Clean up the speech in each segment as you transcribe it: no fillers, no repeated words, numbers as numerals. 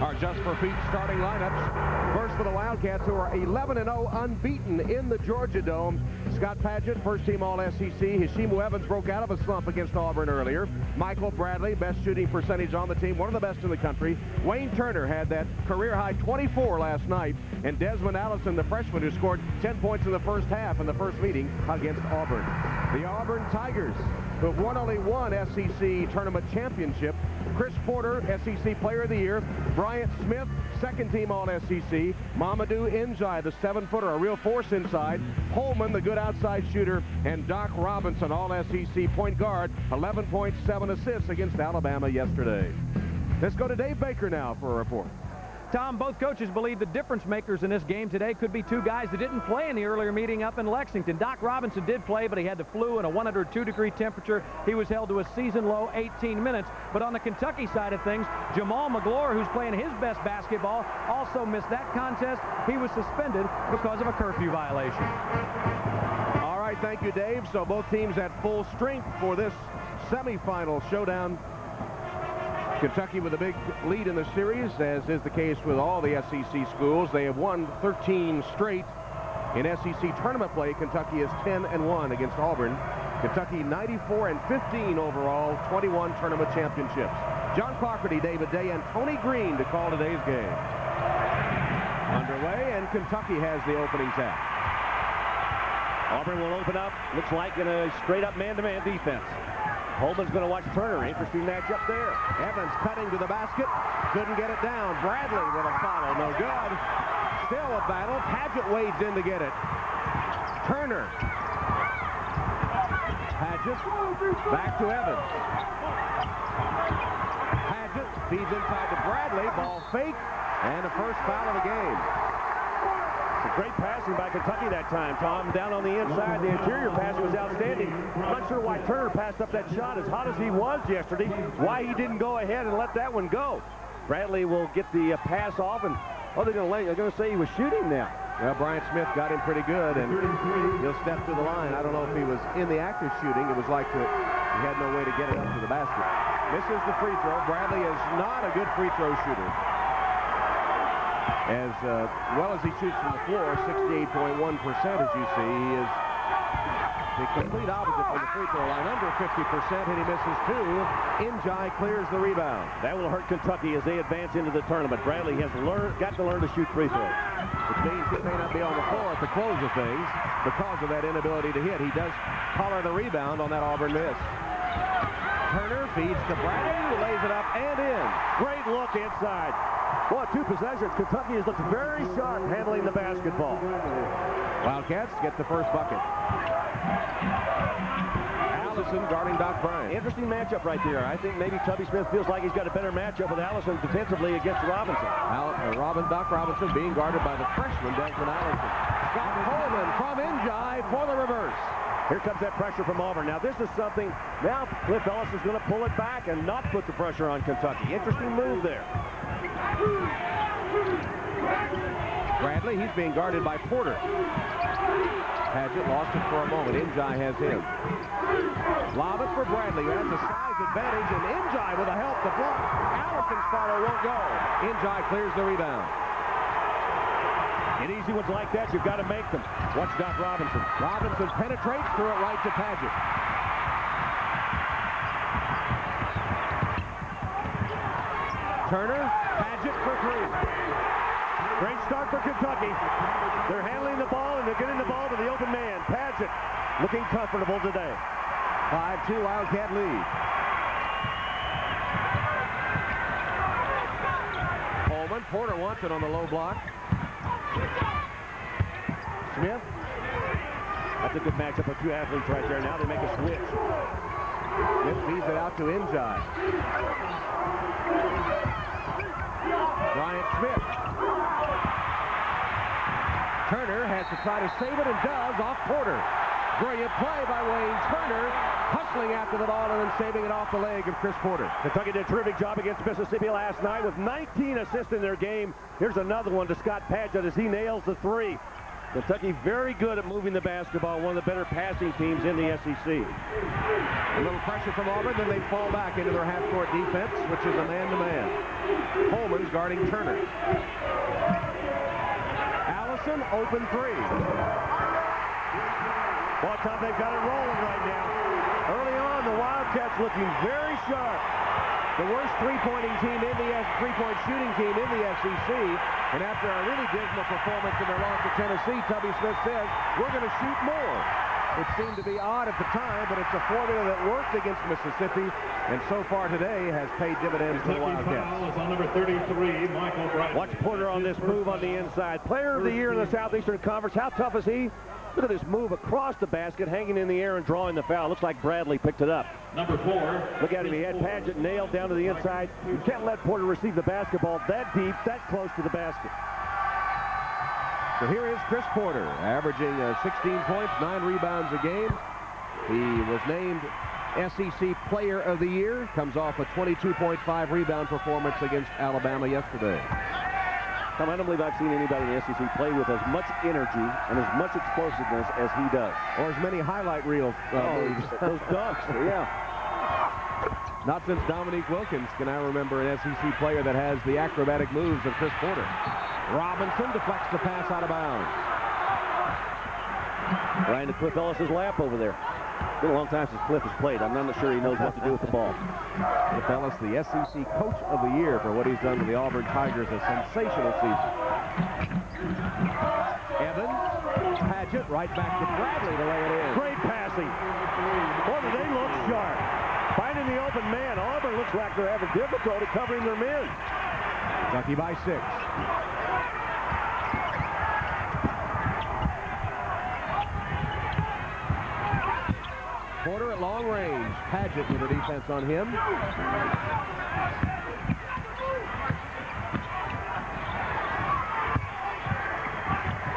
Our Just for Feet starting lineups. First for the Wildcats, who are 11-0 unbeaten in the Georgia Dome. Scott Padgett, first-team All-SEC. Hashimu Evans broke out of a slump against Auburn earlier. Michael Bradley, best shooting percentage on the team, one of the best in the country. Wayne Turner had that career-high 24 last night. And Desmond Allison, the freshman who scored 10 points in the first half in the first meeting against Auburn. The Auburn Tigers, who have won only one SEC tournament championship. Chris Porter, SEC Player of the Year. Bryant Smith, second-team All-SEC. Mamadou Njai, the 7-footer, a real force inside. Holman, the good outside shooter. And Doc Robinson, All-SEC point guard, 11 points, 7 assists against Alabama yesterday. Let's go to Dave Baker now for a report. Tom, both coaches believe the difference makers in this game today could be two guys that didn't play in the earlier meeting up in Lexington. Doc Robinson did play, but he had the flu and a 102-degree temperature. He was held to a season-low 18 minutes. But on the Kentucky side of things, Jamal McGlure, who's playing his best basketball, also missed that contest. He was suspended because of a curfew violation. All right, thank you, Dave. So both teams at full strength for this semifinal showdown. Kentucky with a big lead in the series, as is the case with all the SEC schools. They have won 13 straight in SEC tournament play. Kentucky is 10-1 against Auburn. Kentucky 94-15 overall, 21 tournament championships. John Clarkerty, David Day, and Tony Green to call today's game. Underway, and Kentucky has the opening tap. Auburn will open up, looks like in a straight-up man-to-man defense. Holman's going to watch Turner. Interesting matchup there. Evans cutting to the basket. Couldn't get it down. Bradley with a follow. No good. Still a battle. Padgett wades in to get it. Turner. Padgett back to Evans. Padgett feeds inside to Bradley. Ball fake. And the first foul of the game. Some great passing by Kentucky that time, Tom. Down on the inside, the interior passing was outstanding. I'm not sure why Turner passed up that shot as hot as he was yesterday, why he didn't go ahead and let that one go. Bradley will get the pass off, and they're going to say he was shooting now. Well, Bryant Smith got him pretty good, and he'll step to the line. I don't know if he was in the act of shooting. It was like he had no way to get it up to the basket. Misses the free throw. Bradley is not a good free throw shooter. As well as he shoots from the floor, 68.1% as you see, he is the complete opposite from the free throw line, under 50%, and he misses two. Njai clears the rebound. That will hurt Kentucky as they advance into the tournament. Bradley has got to learn to shoot free throws. Which means he may not be on the floor at the close of things because of that inability to hit. He does collar the rebound on that Auburn miss. Turner feeds to Bradley, who lays it up and in. Great look inside. Boy, two possessions. Kentucky has looked very sharp handling the basketball. Wildcats get the first bucket. Allison guarding Doc Bryant. Interesting matchup right there. I think maybe Tubby Smith feels like he's got a better matchup with Allison defensively against Robinson. Doc Robinson being guarded by the freshman, Desmond Allison. Scott Coleman from Njai for the reverse. Here comes that pressure from Auburn. Now, this is something, now Cliff Ellis is going to pull it back and not put the pressure on Kentucky. Interesting move there. Bradley, he's being guarded by Porter. Padgett lost it for a moment. Njai has him. Lob it for Bradley, who has a size advantage, and Njai with a help to block. Allison's follow won't go. Njai clears the rebound. In easy ones like that, you've got to make them. Watch Doc Robinson. Robinson penetrates, threw it right to Padgett. Turner, Padgett for three. Great start for Kentucky. They're handling the ball, and they're getting the ball to the open man. Padgett looking comfortable today. 5-2 Wildcat lead. Coleman, Porter wants it on the low block. Smith. That's a good matchup of two athletes right there. Now they make a switch. Smith feeds it out to Njai. Bryant Smith. Turner has to try to save it and does off Porter. Brilliant play by Wayne Turner, hustling after the ball and then saving it off the leg of Chris Porter. Kentucky did a terrific job against Mississippi last night with 19 assists in their game. Here's another one to Scott Padgett as he nails the three. Kentucky very good at moving the basketball, one of the better passing teams in the SEC. A little pressure from Auburn, then they fall back into their half-court defense, which is a man-to-man. Holman's guarding Turner. Allison, open three. Well, Tom, they've got it rolling right now. Early on, the Wildcats looking very sharp. The worst three-point shooting team in the SEC. And after a really dismal performance in their loss to Tennessee, Tubby Smith says, we're going to shoot more. It seemed to be odd at the time, but it's a formula that worked against Mississippi, and so far today has paid dividends to the Wildcats. On number 33, Michael Bradley. Watch Porter on this move on the inside. Player of the year in the Southeastern Conference. How tough is he? Look at this move across the basket, hanging in the air and drawing the foul. Looks like Bradley picked it up. Number 4. Look at him. He had Paget nailed down to the inside. You can't let Porter receive the basketball that deep, that close to the basket. So here is Chris Porter, averaging 16 points, 9 rebounds a game. He was named SEC Player of the Year. Comes off a 22.5 rebound performance against Alabama yesterday. Tom, I don't believe I've seen anybody in the SEC play with as much energy and as much explosiveness as he does. Or as many highlight reels. Those dunks, yeah. Not since Dominique Wilkins can I remember an SEC player that has the acrobatic moves of Chris Porter. Robinson deflects the pass out of bounds. Right into Cliff Ellis's lap over there. It's been a long time since Cliff has played. I'm not sure he knows what to do with the ball. Cliff Ellis, the SEC Coach of the Year for what he's done with the Auburn Tigers, a sensational season. Evans, Paget, right back to Bradley to lay it in. Great passing. Boy, do they look sharp. Finding the open man. Auburn looks like they're having difficulty covering their men. Kentucky by 6. Porter at long range. Paget with the defense on him.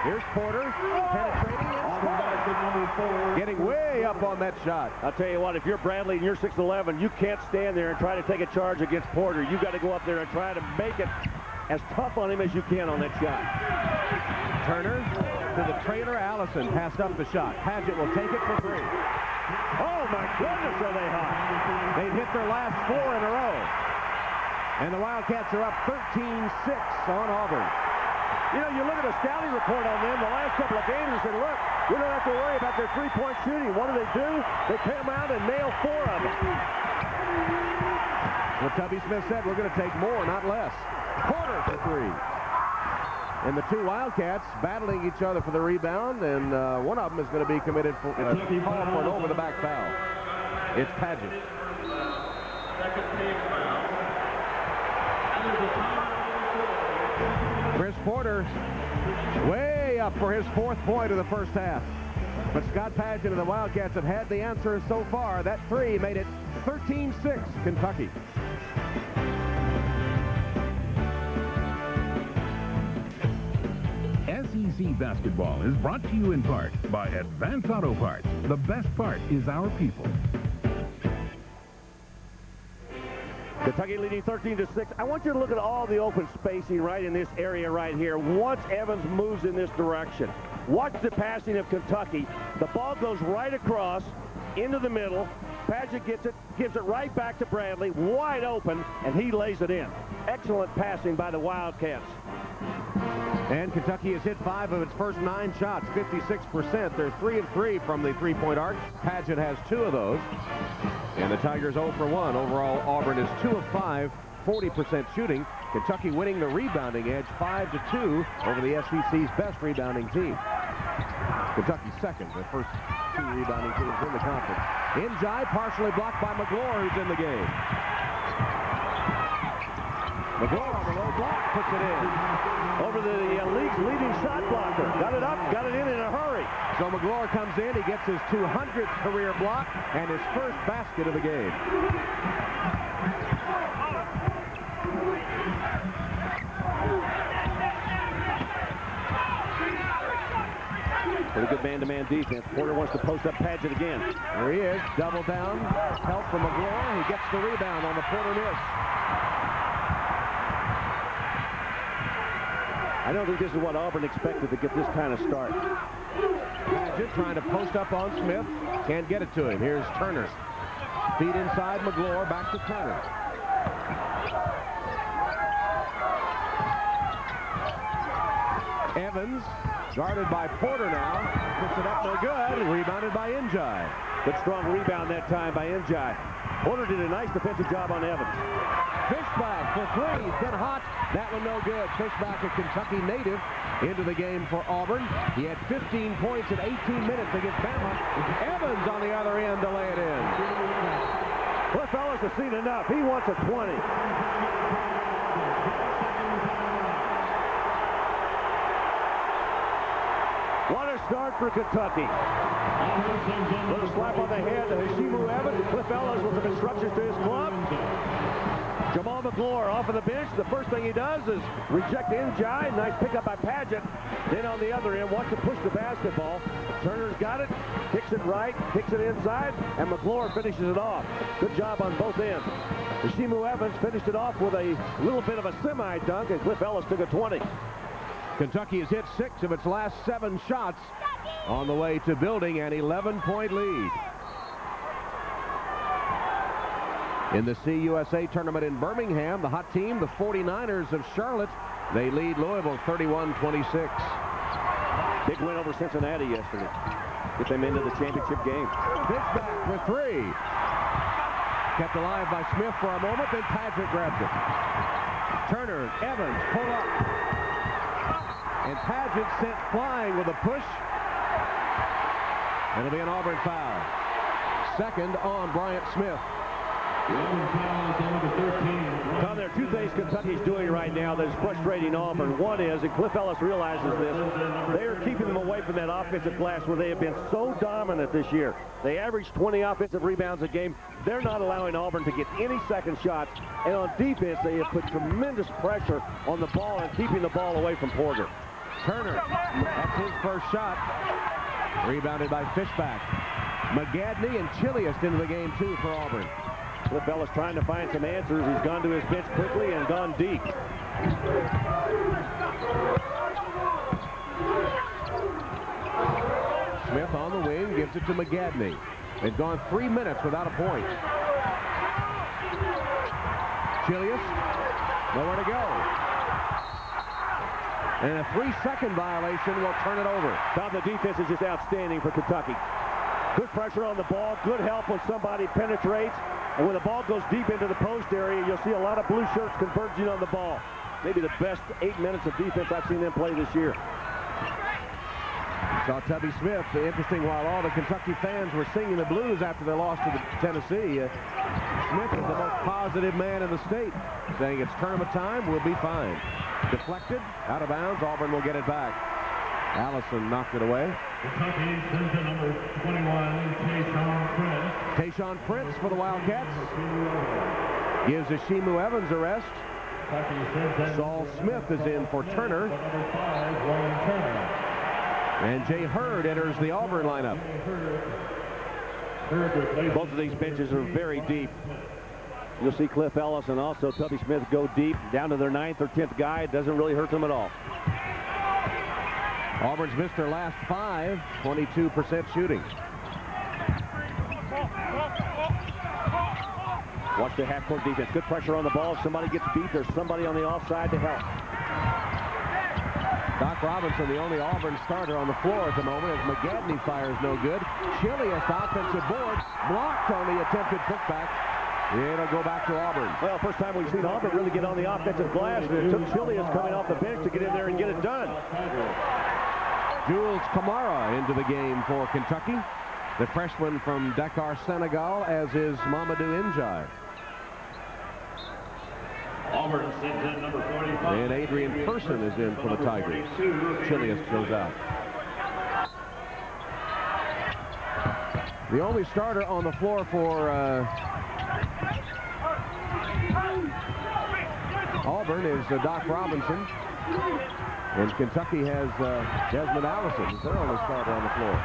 Here's Porter penetrating. Getting way up on that shot. I'll tell you what, if you're Bradley and you're 6'11", you can't stand there and try to take a charge against Porter. You've got to go up there and try to make it as tough on him as you can on that shot. Turner to the trailer. Allison passed up the shot. Paget will take it for 3. Oh, my goodness, are they hot. They've hit their last 4 in a row. And the Wildcats are up 13-6 on Auburn. You know, you look at the scouting report on them the last couple of games and say, look, we don't have to worry about their three-point shooting. What do? They come out and nail 4 of them. Well, Tubby Smith said we're going to take more, not less. Porter for 3. And the 2 Wildcats battling each other for the rebound, and one of them is going to be committed for an over-the-back foul. It's Paget. Chris Porter way up for his 4th point of the first half. But Scott Paget and the Wildcats have had the answer so far. That 3 made it 13-6 Kentucky. SEC Basketball is brought to you in part by Advance Auto Parts. The best part is our people. Kentucky leading 13-6. I want you to look at all the open spacing right in this area right here. Once Evans moves in this direction, watch the passing of Kentucky. The ball goes right across into the middle. Paget gets it, gives it right back to Bradley, wide open, and he lays it in. Excellent passing by the Wildcats. And Kentucky has hit 5 of its first 9 shots, 56%. They're 3 of 3 from the three-point arc. Paget has 2 of those. And the Tigers 0 for 1. Overall, Auburn is 2 of 5, 40% shooting. Kentucky winning the rebounding edge 5-2 over the SEC's best rebounding team. Kentucky second, the first 2 rebounding teams in the conference. Njai partially blocked by McGlure, who's in the game. McGlure on the low block, puts it in. Over the league's leading shot blocker. Got it up, got it in a hurry. So McGlure comes in, he gets his 200th career block and his first basket of the game. Pretty good man-to-man defense. Porter wants to post up Paget again. There he is, double down, help from McGlure. He gets the rebound on the Porter miss. I don't think this is what Auburn expected to get this kind of start. Paget trying to post up on Smith. Can't get it to him. Here's Turner. Feed inside McGlure. Back to Turner. Evans, guarded by Porter now. Puts it up no good. Rebounded by Njai. Good strong rebound that time by Njai. Porter did a nice defensive job on Evans. Fishback for three. It's been hot. That one no good. Fishback, a Kentucky native, into the game for Auburn. He had 15 points in 18 minutes against Bama. Evans on the other end to lay it in. Cliff Ellis has seen enough. He wants a 20. What a start for Kentucky. Little slap on the head to Hashimu Evans. Cliff Ellis with some instructions to his club. Jamal McClure off of the bench. The first thing he does is reject Njai. Nice pickup by Paget. Then on the other end, wants to push the basketball. Turner's got it. Kicks it right. Kicks it inside. And McClure finishes it off. Good job on both ends. Hashimu Evans finished it off with a little bit of a semi-dunk, and Cliff Ellis took a 20. Kentucky has hit 6 of its last 7 shots on the way to building an 11-point lead. In the CUSA tournament in Birmingham, the hot team, the 49ers of Charlotte, they lead Louisville 31-26. Big win over Cincinnati yesterday. Get them into the championship game. Fishback for 3. Kept alive by Smith for a moment, then Paget grabs it. Turner, Evans, pull up. And Paget sent flying with a push. It'll be an Auburn foul. Second on Bryant Smith. Tom, there are 2 things Kentucky's doing right now that is frustrating Auburn. One is, and Cliff Ellis realizes this, they are keeping them away from that offensive glass where they have been so dominant this year. They average 20 offensive rebounds a game. They're not allowing Auburn to get any second shots. And on defense, they have put tremendous pressure on the ball and keeping the ball away from Porter. Turner, that's his first shot. Rebounded by Fishback. McGadney and Chilius into the game, too, for Auburn. Cliff Ellis trying to find some answers. He's gone to his bench quickly and gone deep. Smith on the wing, gives it to McGadney. They've gone 3 minutes without a point. Chilius, nowhere to go. And a 3-second violation will turn it over. Tom, the defense is just outstanding for Kentucky. Good pressure on the ball, good help when somebody penetrates. And when the ball goes deep into the post area, you'll see a lot of blue shirts converging on the ball. Maybe the best 8 minutes of defense I've seen them play this year. Saw Tubby Smith. Interesting, while all the Kentucky fans were singing the blues after their loss to Tennessee, Smith is the most positive man in the state, saying it's tournament time, we'll be fine. Deflected, out of bounds, Auburn will get it back. Allison knocked it away. Kentucky sends in number 21, Tayshaun Prince for the Wildcats. Gives Hashimu Evans a rest. Saul Smith is in for Turner. And Jay Hurd enters the Auburn lineup. Both of these benches are very deep. You'll see Cliff Ellis and also Tubby Smith go deep down to their 9th or 10th guy. It doesn't really hurt them at all. Auburn's missed their last 5, 22% shooting. Watch the half-court defense. Good pressure on the ball. If somebody gets beat, there's somebody on the offside to help. Doc Robinson, the only Auburn starter on the floor at the moment, as McGadney fires no good. Chilius, offensive board, blocked on the attempted putback. It'll go back to Auburn. Well, first time we've seen Auburn really get on the offensive glass, and it took Chilius coming off the bench to get in there and get it done. Jules Kamara into the game for Kentucky. The freshman from Dakar, Senegal, as is Mamadou Njai. Auburn sends in number 45. And Adrian Person is in for the Tigers. Chilius goes out. The only starter on the floor for Auburn is Doc Robinson. And Kentucky has Desmond Allison, who's their only starter on the floor.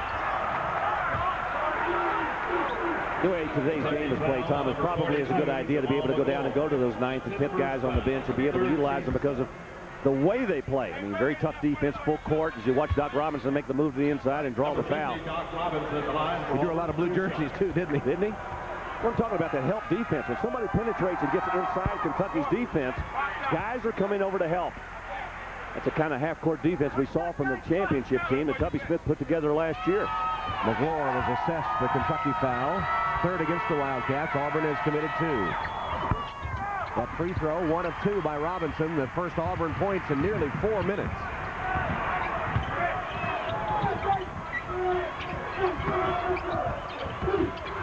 The way today's game is played, Tom, it probably is a good idea to be able to go down and go to those 9th and 10th guys on the bench and be able to utilize them because of the way they play. I mean, very tough defense, full court, as you watch Doc Robinson make the move to the inside and draw the foul. He drew a lot of blue jerseys, too, didn't he? Didn't he? We're talking about the help defense. When somebody penetrates and gets inside Kentucky's defense, guys are coming over to help. That's the kind of half-court defense we saw from the championship team that Tubby Smith put together last year. McGlure was assessed the Kentucky foul. Third against the Wildcats. Auburn has committed 2. That free throw, 1 of 2 by Robinson. The first Auburn points in nearly 4 minutes.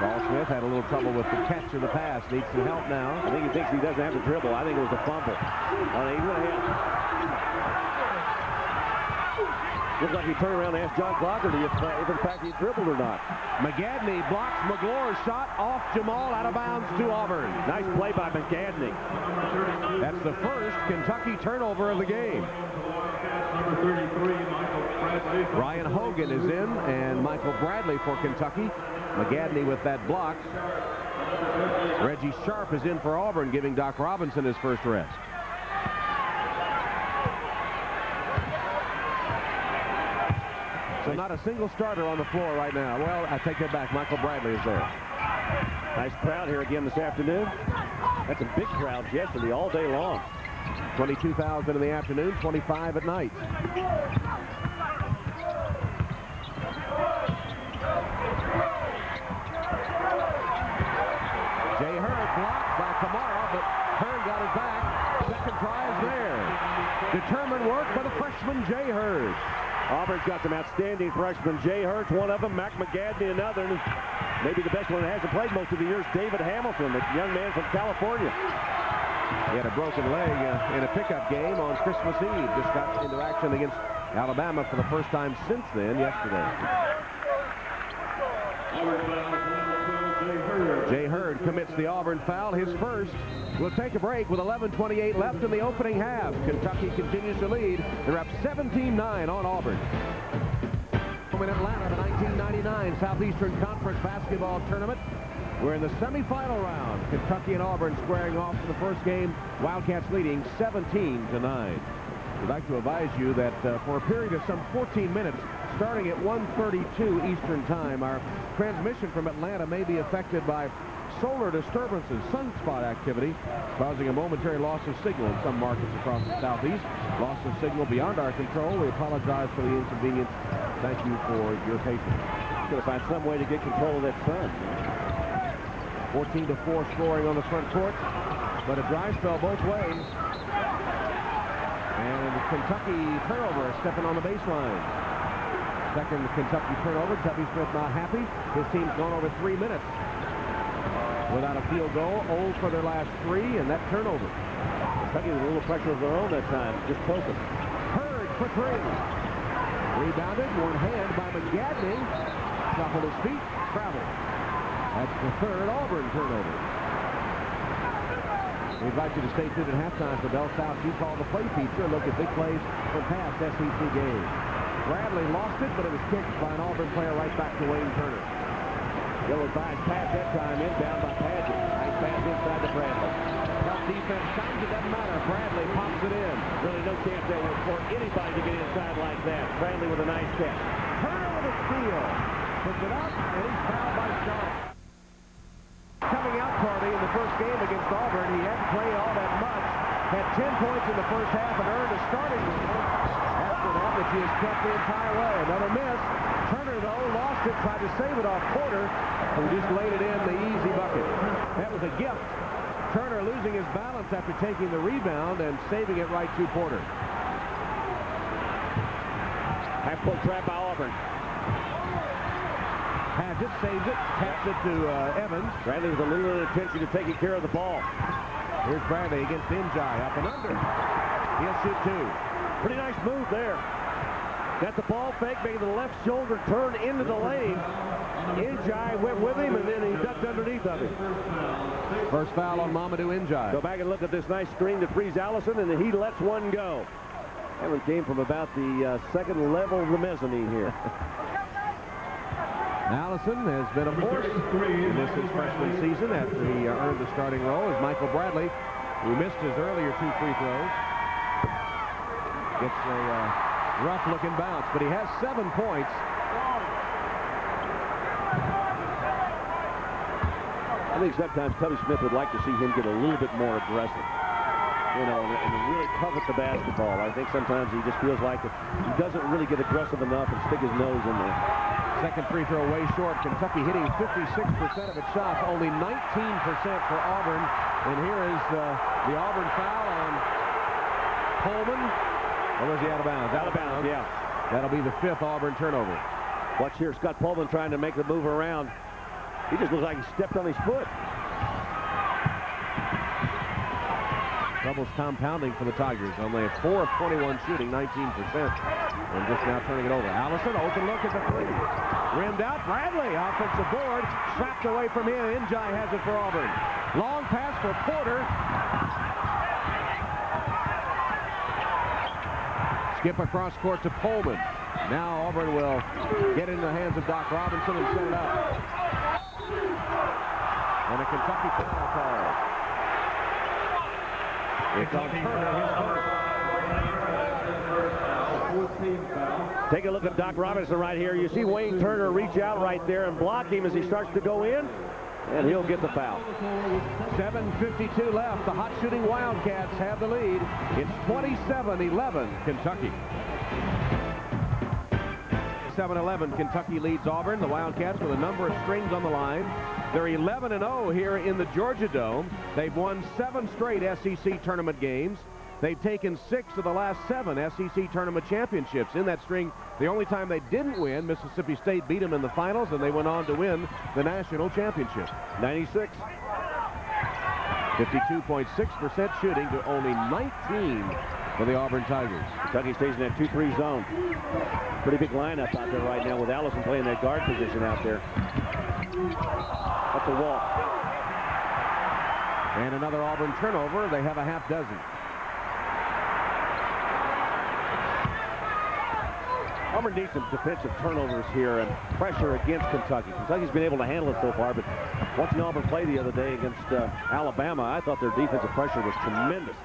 Paul Smith had a little trouble with the catch of the pass. Needs some help now. I think he thinks he doesn't have to dribble. I think it was a fumble. He went ahead. Looks like he turned around and asked John Clockerty if in fact he dribbled or not. McGadney blocks McGlure's shot off Jamal, out of bounds to Auburn. Nice play by McGadney. That's the first Kentucky turnover of the game. Number 33, Michael Bradley. Ryan Hogan is in, and Michael Bradley for Kentucky. McGadney with that block. Reggie Sharp is in for Auburn, giving Doc Robinson his first rest. So not a single starter on the floor right now. Well, I take that back. Michael Bradley is there. Nice crowd here again this afternoon. That's a big crowd yesterday, all day long. 22,000 in the afternoon, 25 at night. Jay Hurd blocked by Kamara, but Hurd got it back. Second try is there. Determined work by the freshman Jay Hurd. Auburn's got some outstanding freshmen. Jay Hurt's one of them, Mac McGadney another, and maybe the best one that hasn't played most of the years, David Hamilton, the young man from California. He had a broken leg in a pickup game on Christmas Eve. Just got into action against Alabama for the first time since then yesterday. Jay Hurd commits the Auburn foul, his first. We'll take a break with 11:28 left in the opening half. Kentucky continues to lead. They're up 17-9 on Auburn. In Atlanta, the 1999 Southeastern Conference basketball tournament. We're in the semifinal round. Kentucky and Auburn squaring off for the first game. Wildcats leading 17-9. We'd like to advise you that for a period of some 14 minutes, starting at 1:32 Eastern Time, our transmission from Atlanta may be affected by solar disturbances, sunspot activity, causing a momentary loss of signal in some markets across the southeast. Loss of signal beyond our control. We apologize for the inconvenience. Thank you for your patience. Got to find some way to get control of that sun. 14-4 scoring on the front court, but a dry spell both ways. And Kentucky turnover, stepping on the baseline. Second Kentucky turnover. Tubby Smith not happy. His team's gone over 3 minutes without a field goal. 0 for their last 3, and that turnover. Kentucky with a little pressure of their own that time. Just poking. Hurd for 3. Rebounded, one hand by McGadney. Shuffled his feet, traveled. That's the third Auburn turnover. We invite you to stay tuned at halftime for Bell South. You call the play feature. Look at big plays from past SEC games. Bradley lost it, but it was kicked by an Auburn player right back to Wayne Turner. Ill-advised pass that time, inbound by Paget. Nice pass inside to Bradley. Tough defense, times it doesn't matter. Bradley pops it in. Really no chance there for anybody to get inside like that. Bradley with a nice catch. Turner with a steal. Puts it up, and he's fouled by Sharp. Coming out party in the first game against Auburn. He hadn't played all that much. Had 10 points in the first half and earned a starting role. After that, which he has kept the entire way. Another miss. Turner, though, lost it, tried to save it off Porter, who just laid it in the easy bucket. That was a gift. Turner losing his balance after taking the rebound and saving it right to Porter. Half-court trap by Auburn. Paget saves it, taps it to Evans. Bradley with a little attention to taking care of the ball. Here's Bradley against Njai, up and under. He'll shoot 2. Pretty nice move there. Got the ball fake, making the left shoulder turn into the lane. Njai went with him, and then he ducked underneath of him. First foul on Mamadou Njai. Go back and look at this nice screen that frees Allison, and then he lets one go. That one came from about the second level of the mezzanine here. Allison has been a force in this his freshman season after he earned the starting role as Michael Bradley, who missed his earlier 2 free throws, gets a rough-looking bounce, but he has 7 points. I think sometimes Tubby Smith would like to see him get a little bit more aggressive. you know, and really covet the basketball. I think sometimes he just feels like he doesn't really get aggressive enough and stick his nose in there. Second free throw way short. Kentucky hitting 56% of its shots, only 19% for Auburn. And here is the Auburn foul on Coleman. Or was he out of bounds? Out of bounds, yeah. That'll be the 5th Auburn turnover. Watch here, Scott Pullman trying to make the move around. He just looks like he stepped on his foot. Troubles compounding for the Tigers. Only 4 of 21 shooting, 19%. And just now turning it over. Allison, open look at the 3. Rimmed out. Bradley, offensive board. Trapped away from him. Njai has it for Auburn. Long pass for Porter. Skip across court to Pullman. Now Auburn will get in the hands of Doc Robinson and set it up. And a Kentucky foul call. It's on Turner. Take a look at Doc Robinson right here. You see Wayne Turner reach out right there and block him as he starts to go in, and he'll get the foul. 7:52 left. The hot shooting Wildcats have the lead. It's 27-11 Kentucky. 7-11 Kentucky leads Auburn. The Wildcats with a number of strings on the line. They're 11-0 here in the Georgia Dome. They've won 7 straight SEC tournament games. They've taken 6 of the last 7 SEC tournament championships. In that string, the only time they didn't win, Mississippi State beat them in the finals, and they went on to win the national championship. 96. 52.6% shooting to only 19 for the Auburn Tigers. Kentucky stays in that 2-3 zone. Pretty big lineup out there right now with Allison playing that guard position out there. That's a walk. And another Auburn turnover. They have a half dozen. Auburn needs some defensive turnovers here and pressure against Kentucky. Kentucky's been able to handle it so far, but watching Auburn play the other day against Alabama, I thought their defensive pressure was tremendous.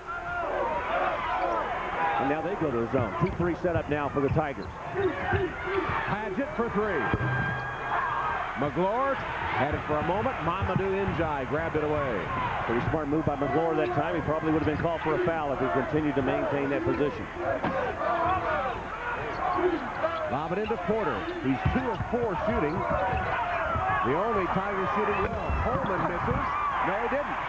And now they go to the zone. 2-3 setup now for the Tigers. Padgett for 3. McGlure had it for a moment. Mamadou Njai grabbed it away. Pretty smart move by McGlure that time. He probably would have been called for a foul if he continued to maintain that position. Lob it into Porter. He's 2 of 4 shooting. The only Tigers shooting well. Coleman misses. No, he didn't.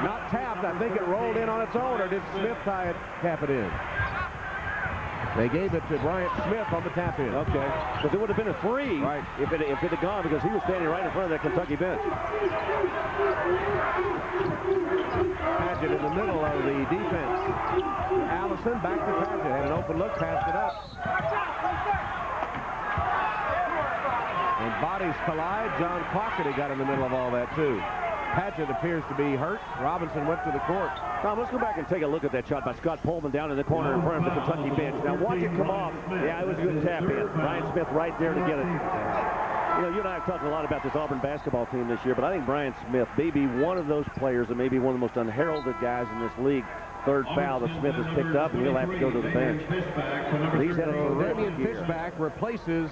Not tapped. I think it rolled in on its own, or did Smith tap it in? They gave it to Bryant Smith on the tap in. Okay. Because it would have been a 3 right. if it had gone, because he was standing right in front of that Kentucky bench. Padgett in the middle of the defense. Allison back to Padgett. Had an open look, passed it up. And bodies collide. John Clockety got in the middle of all that, too. Padgett appears to be hurt. Robinson went to the court. Tom, let's go back and take a look at that shot by Scott Pullman down in the corner in front of the Kentucky bench. Now watch it come off. Yeah, it was a good tap in. Brian Smith right there to get it. You know, you and I have talked a lot about this Auburn basketball team this year, but I think Brian Smith may be one of those players and maybe one of the most unheralded guys in this league. Third foul that Smith has picked up, and he'll have to go to the bench. He's had a Damian Fishback replaces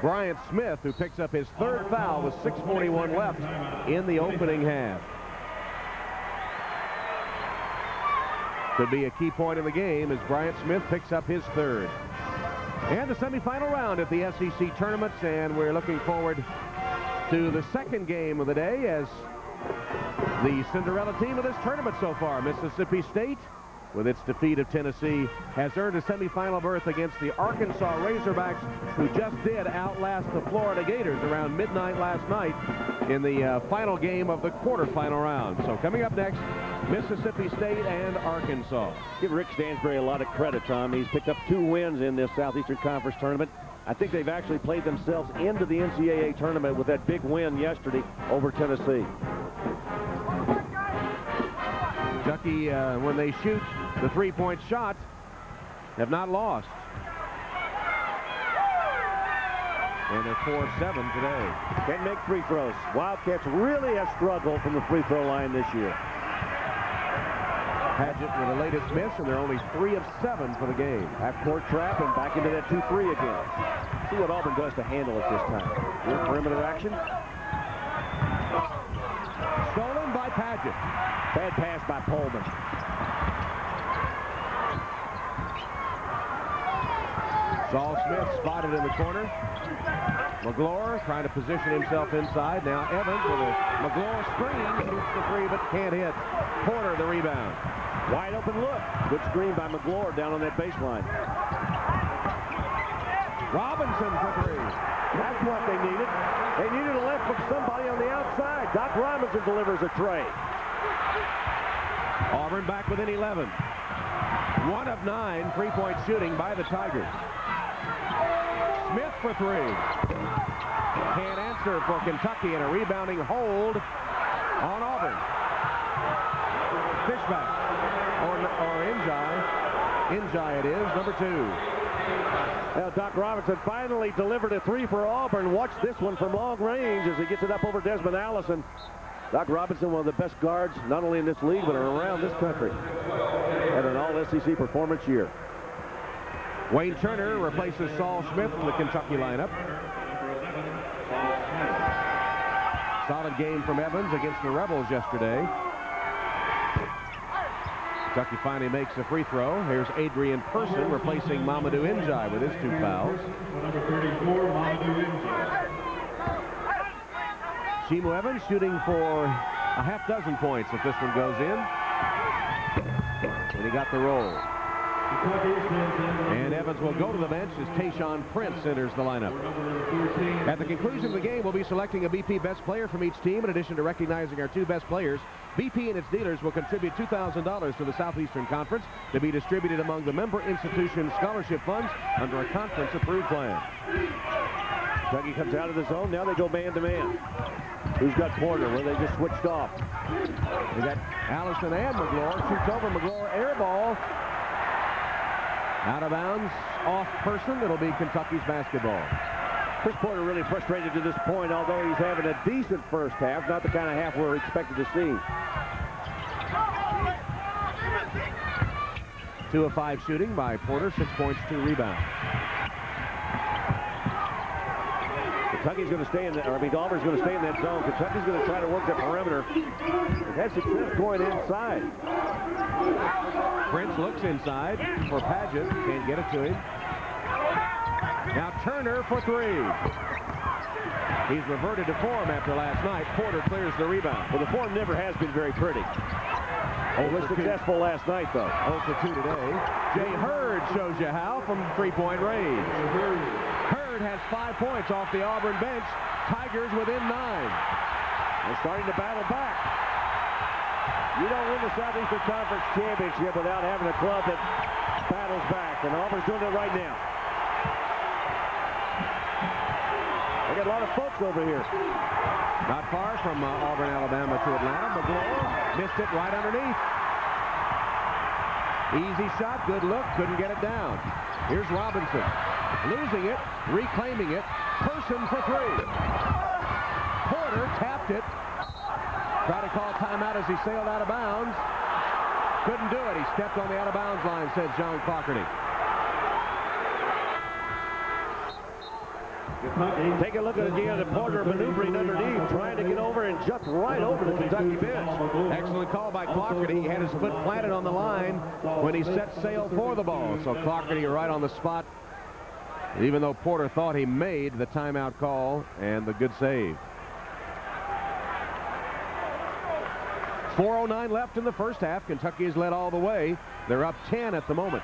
Bryant Smith, who picks up his 3rd foul with 6:41 left in the opening half. Could be a key point in the game as Bryant Smith picks up his 3rd. And the semifinal round at the SEC tournaments, and we're looking forward to the 2nd game of the day as the Cinderella team of this tournament so far, Mississippi State, with its defeat of Tennessee, has earned a semifinal berth against the Arkansas Razorbacks, who just did outlast the Florida Gators around midnight last night in the final game of the quarterfinal round. So coming up next, Mississippi State and Arkansas. Give Rick Stansbury a lot of credit, Tom. He's picked up 2 wins in this Southeastern Conference tournament. I think they've actually played themselves into the NCAA tournament with that big win yesterday over Tennessee. Kentucky, when they shoot the 3-point shot, have not lost. And they're 4 of 7 today. Can't make free throws. Wildcats really have struggled from the free throw line this year. Padgett with the latest miss, and they're only 3 of 7 for the game. Half-court trap and back into that 2-3 again. See what Auburn does to handle it this time. Good perimeter action. Stolen by Padgett. Bad pass by Pullman. Saul Smith spotted in the corner. McGlure trying to position himself inside. Now Evans with a McGlure screen. Shoots the three but can't hit. Porter the rebound. Wide open look. Good screen by McGlure down on that baseline. Robinson for three. That's what they needed. They needed a left from somebody on the outside. Doc Robinson delivers a tray. Auburn back within 11. 1 of 9 3-point shooting by the Tigers. Smith for three. Can't answer for Kentucky, and a rebounding hold on Auburn. Fishback. Or Injai it is, number 2. Now Doc Robinson finally delivered a three for Auburn. Watch this one from long range as he gets it up over Desmond Allison. Doc Robinson, one of the best guards, not only in this league, but around this country. Had an all-SEC performance year. Wayne Turner replaces Saul Smith in the Kentucky lineup. Solid game from Evans against the Rebels yesterday. Kentucky finally makes a free throw. Here's Adrian Person replacing Mamadou Injai with his 2 fouls. Number 34, Mamadou Injai. Shimu Evans shooting for a half dozen points if this one goes in. And he got the roll. And Evans will go to the bench as Tayshaun Prince enters the lineup. At the conclusion of the game, we'll be selecting a BP best player from each team. In addition to recognizing our 2 best players, BP and its dealers will contribute $2,000 to the Southeastern Conference to be distributed among the member institution scholarship funds under a conference-approved plan. Kentucky comes out of the zone. Now they go man-to-man. Who's got Porter? Well, they just switched off. They got Allison and McGlure. Shoots over McGlure. Air ball. Out of bounds. Off Person. It'll be Kentucky's basketball. Chris Porter really frustrated to this point, although he's having a decent first half. Not the kind of half we're expected to see. 2 of 5 shooting by Porter. 6 points, 2 rebounds. Kentucky's going to stay in that, Auburn's going to stay in that zone. Kentucky's going to try to work the perimeter. They've had success going inside. Prince looks inside for Paget. Can't get it to him. Now Turner for 3. He's reverted to form after last night. Porter clears the rebound. Well, the form never has been very pretty. It was successful last night, though. 0 for 2 today. Jay Hurd shows you how from 3-point range. Hurd has 5 points off the Auburn bench. Tigers within 9. They're starting to battle back. You don't win the Southeastern Conference Championship without having a club that battles back, and Auburn's doing it right now. They got a lot of folks over here. Not far from Auburn, Alabama to Atlanta. McGlure missed it right underneath. Easy shot, good look, couldn't get it down. Here's Robinson. Losing it, reclaiming it. Person for 3. Porter tapped it. Tried to call timeout as he sailed out of bounds. Couldn't do it. He stepped on the out-of-bounds line, said John Clockerty. Take a look at again at Porter maneuvering underneath, trying to get over and jump right over the Kentucky bench. Excellent call by Clockerty. He had his foot planted on the line when he set sail for the ball. So Clockerty right on the spot, even though Porter thought he made the timeout call and the good save. 4:09 left in the first half. Kentucky has led all the way. They're up 10 at the moment.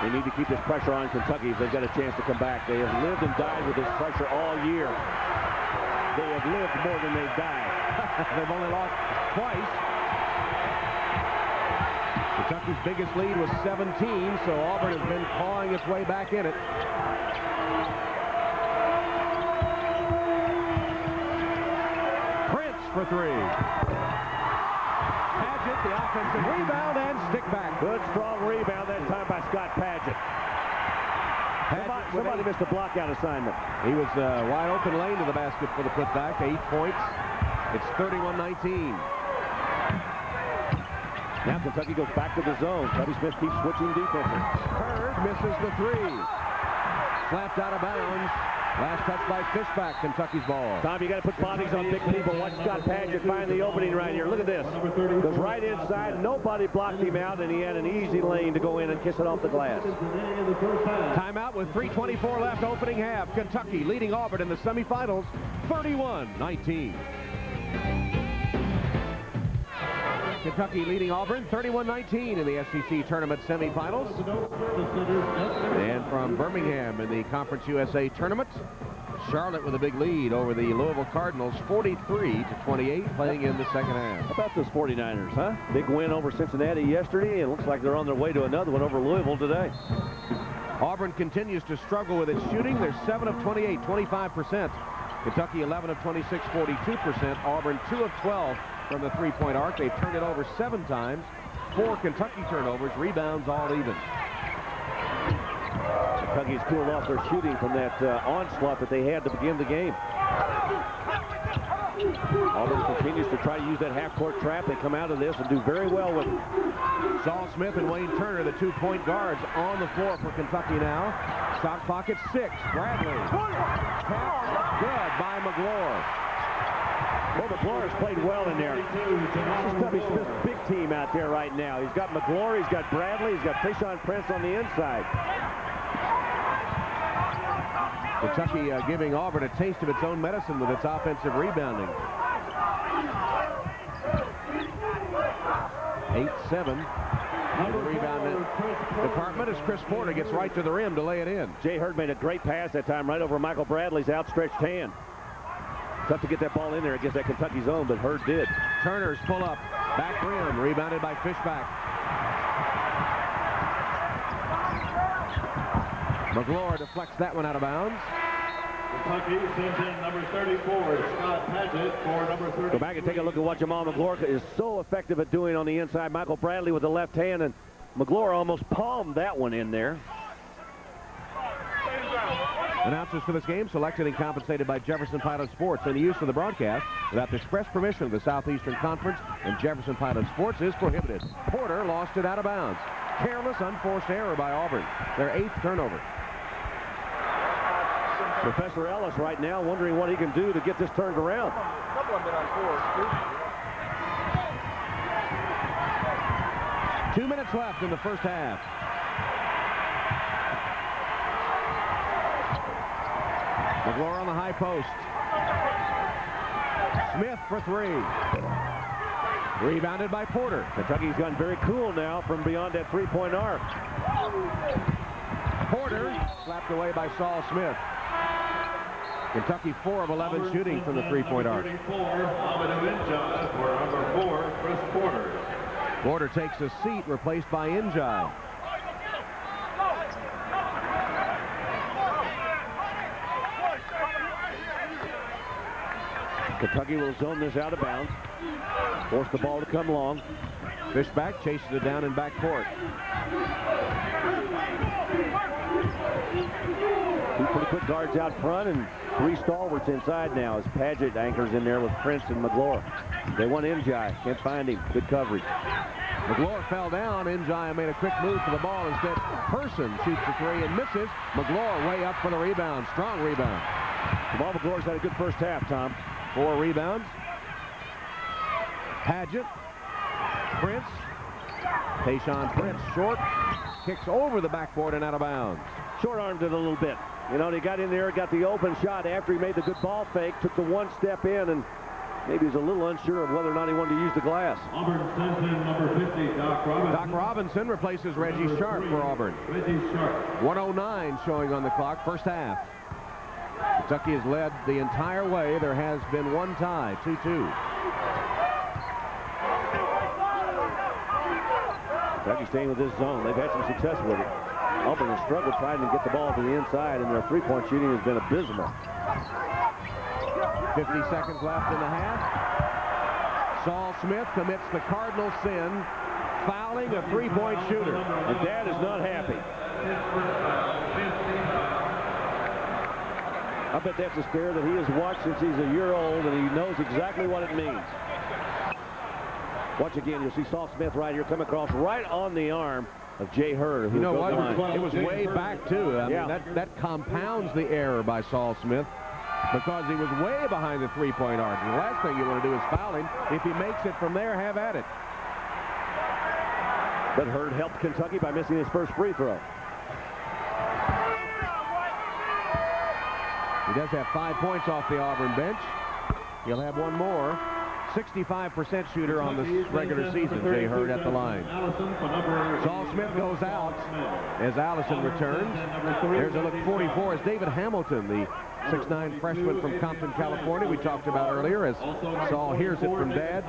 They need to keep this pressure on Kentucky if they've got a chance to come back. They have lived and died with this pressure all year. They have lived more than they've died. They've only lost twice. Kentucky's biggest lead was 17, so Auburn has been clawing its way back in it. Prince for 3. Paget, the offensive rebound, and stick back. Good, strong rebound that time by Scott Paget. Somebody missed a blockout assignment. He was wide open lane to the basket for the putback. 8 points. It's 31-19. Now Kentucky goes back to the zone. Tubby Smith keeps switching defenses. Hurd misses the 3. Slapped out of bounds Last touch by Fishback, Kentucky's ball. Tom, you got to put bodies on big people. Watch Scott Paget find the opening right here. Look at this. Goes right inside. Nobody blocked him out, and he had an easy lane to go in and kiss it off the glass. Timeout with 3:24 left, opening half. Kentucky leading Auburn in the semifinals, 31-19. Kentucky leading Auburn 31-19 in the SEC tournament semifinals. And from Birmingham in the Conference USA tournament, Charlotte with a big lead over the Louisville Cardinals, 43-28, playing in the second half. How about those 49ers, huh? Big win over Cincinnati yesterday, and looks like they're on their way to another one over Louisville today. Auburn continues to struggle with its shooting. They're 7 of 28, 25%. Kentucky 11 of 26, 42%. Auburn 2 of 12 from the three-point arc. They've turned it over 7 times. 4 Kentucky turnovers, rebounds all even. Kentucky's cooled off their shooting from that onslaught that they had to begin the game. Auburn continues to try to use that half-court trap. They come out of this and do very well with it. Saul Smith and Wayne Turner, the 2-point guards, on the floor for Kentucky now. Shot pocket 6. Bradley. Good by McGlure. Well, McGlure has played well in there. This is Tubby Smith's big team out there right now. He's got McGlure, he's got Bradley, he's got Tayshaun Prince on the inside. Kentucky giving Auburn a taste of its own medicine with its offensive rebounding. 8-7. The rebound department as Chris Porter gets right to the rim to lay it in. Jay Hurd made a great pass that time right over Michael Bradley's outstretched hand. Tough to get that ball in there against that Kentucky zone, but Hurd did. Turner's pull up, back rim, rebounded by Fishback. McGlure deflects that one out of bounds. Kentucky sends in number 34, Scott Paget, for number 30. Go back and take a look at what Jamal McGlure is so effective at doing on the inside. Michael Bradley with the left hand, and McGlure almost palmed that one in there. Announcers for this game selected and compensated by Jefferson Pilot Sports, and the use of the broadcast without the express permission of the Southeastern Conference and Jefferson Pilot Sports is prohibited. Porter lost it out of bounds. Careless, unforced error by Auburn. Their 8th turnover. Professor Ellis right now wondering what he can do to get this turned around. 2 minutes left in the first half. McGlure on the high post. Smith for 3. Rebounded by Porter. Kentucky's gotten very cool now from beyond that three-point arc. Porter slapped away by Saul Smith. Kentucky 4 of 11 shooting from the three-point arc. Porter takes a seat, replaced by Njai. Kentucky will zone this out of bounds. Force the ball to come long. Fishback chases it down in backcourt. 2 pretty quick guards out front and 3 stalwarts inside now as Paget anchors in there with Prince and McGlure. They want Njai. Can't find him. Good coverage. McGlure fell down. Njai made a quick move for the ball. Instead, Person shoots the 3 and misses. McGlure way up for the rebound. Strong rebound. Jamal McGlure's had a good first half, Tom. 4 rebounds. Paget. Prince. Tayshaun Prince short. Kicks over the backboard and out of bounds. Short-armed it a little bit. You know, he got in there, got the open shot after he made the good ball fake, took the 1 step in, and maybe he was a little unsure of whether or not he wanted to use the glass. Auburn sends in number 50, Doc Robinson. Doc Robinson replaces Reggie Sharp for Auburn. Reggie Sharp. 1:09 showing on the clock, first half. Kentucky has led the entire way. There has been 1 tie, 2-2. Kentucky staying with this zone. They've had some success with it. Auburn has struggled trying to get the ball to the inside, and their three-point shooting has been abysmal. 50 seconds left in the half. Saul Smith commits the cardinal sin, fouling a three-point shooter. And Dad is not happy. I bet that's a stare that he has watched since he's a year old, and he knows exactly what it means. Watch again. You'll see Saul Smith right here come across right on the arm of Jay Hurd. You know what? It was way back, too. I mean, that compounds the error by Saul Smith because he was way behind the three-point arc. The last thing you want to do is foul him. If he makes it from there, have at it. But Hurd helped Kentucky by missing his first free throw. He does have 5 points off the Auburn bench. He'll have one more. 65% shooter on this regular season, Jay Hurd at the line. Saul Smith goes out as Allison returns. There's a look 44 as David Hamilton, the 6'9" freshman from Compton, California, we talked about earlier, as Saul hears it from Dad.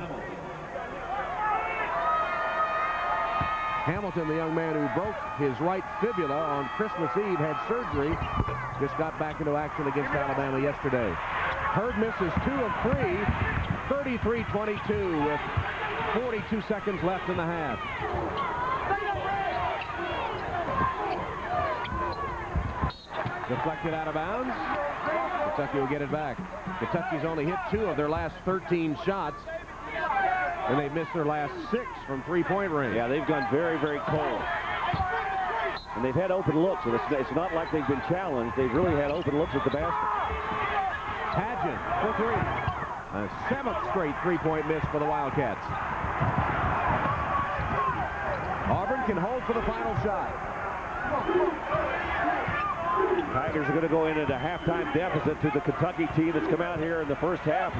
Hamilton, the young man who broke his right fibula on Christmas Eve, had surgery, just got back into action against Alabama yesterday. Hurd misses 2 of 3, 33-22 with 42 seconds left in the half. Deflected out of bounds. Kentucky will get it back. Kentucky's only hit 2 of their last 13 shots, and they've missed their last 6 from three-point range. Yeah, they've gone very, very cold. And they've had open looks, and it's not like they've been challenged. They've really had open looks at the basket. Pageant for 3. A 7th straight three-point miss for the Wildcats. Auburn can hold for the final shot. Tigers are going to go in at a halftime deficit to the Kentucky team that's come out here in the first half.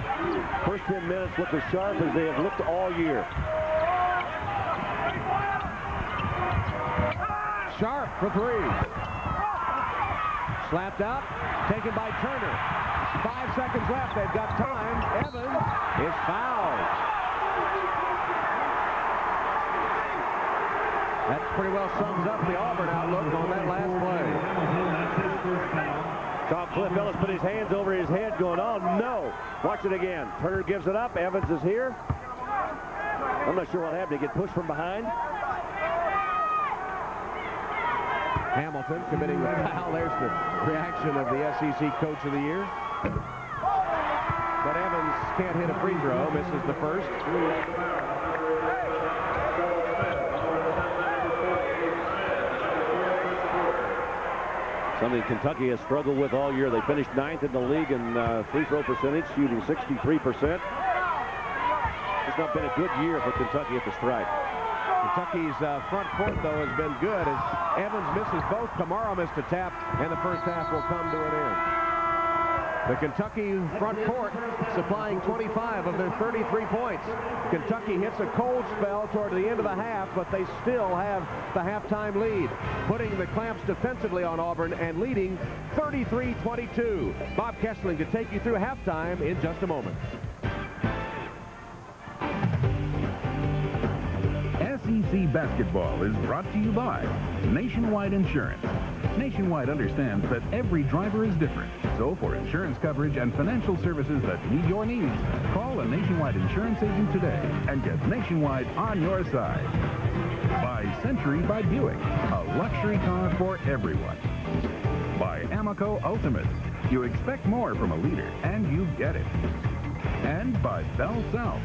First 10 minutes looked as sharp as they have looked all year. Sharp for 3. Slapped out, taken by Turner. 5 seconds left. They've got time. Evans is fouled. That pretty well sums up the Auburn outlook on that last play. Saw Cliff Ellis put his hands over his head going, oh no. Watch it again. Turner gives it up. Evans is here. I'm not sure what happened. He get pushed from behind. Hamilton committing the foul. There's the reaction of the SEC Coach of the Year. But Evans can't hit a free throw. Misses the first. Something Kentucky has struggled with all year. They finished 9th in the league in free throw percentage, shooting 63%. It's not been a good year for Kentucky at the stripe. Kentucky's front court, though, has been good as Evans misses both. Kamara missed a tap, and the first half will come to an end. The Kentucky front court supplying 25 of their 33 points. Kentucky hits a cold spell toward the end of the half, but they still have the halftime lead, putting the clamps defensively on Auburn and leading 33-22. Bob Kessling to take you through halftime in just a moment. SEC basketball is brought to you by Nationwide Insurance. Nationwide understands that every driver is different. So for insurance coverage and financial services that meet your needs, call a Nationwide insurance agent today and get Nationwide on your side. By Century by Buick, a luxury car for everyone. By Amoco Ultimate, you expect more from a leader, and you get it. And by Bell South.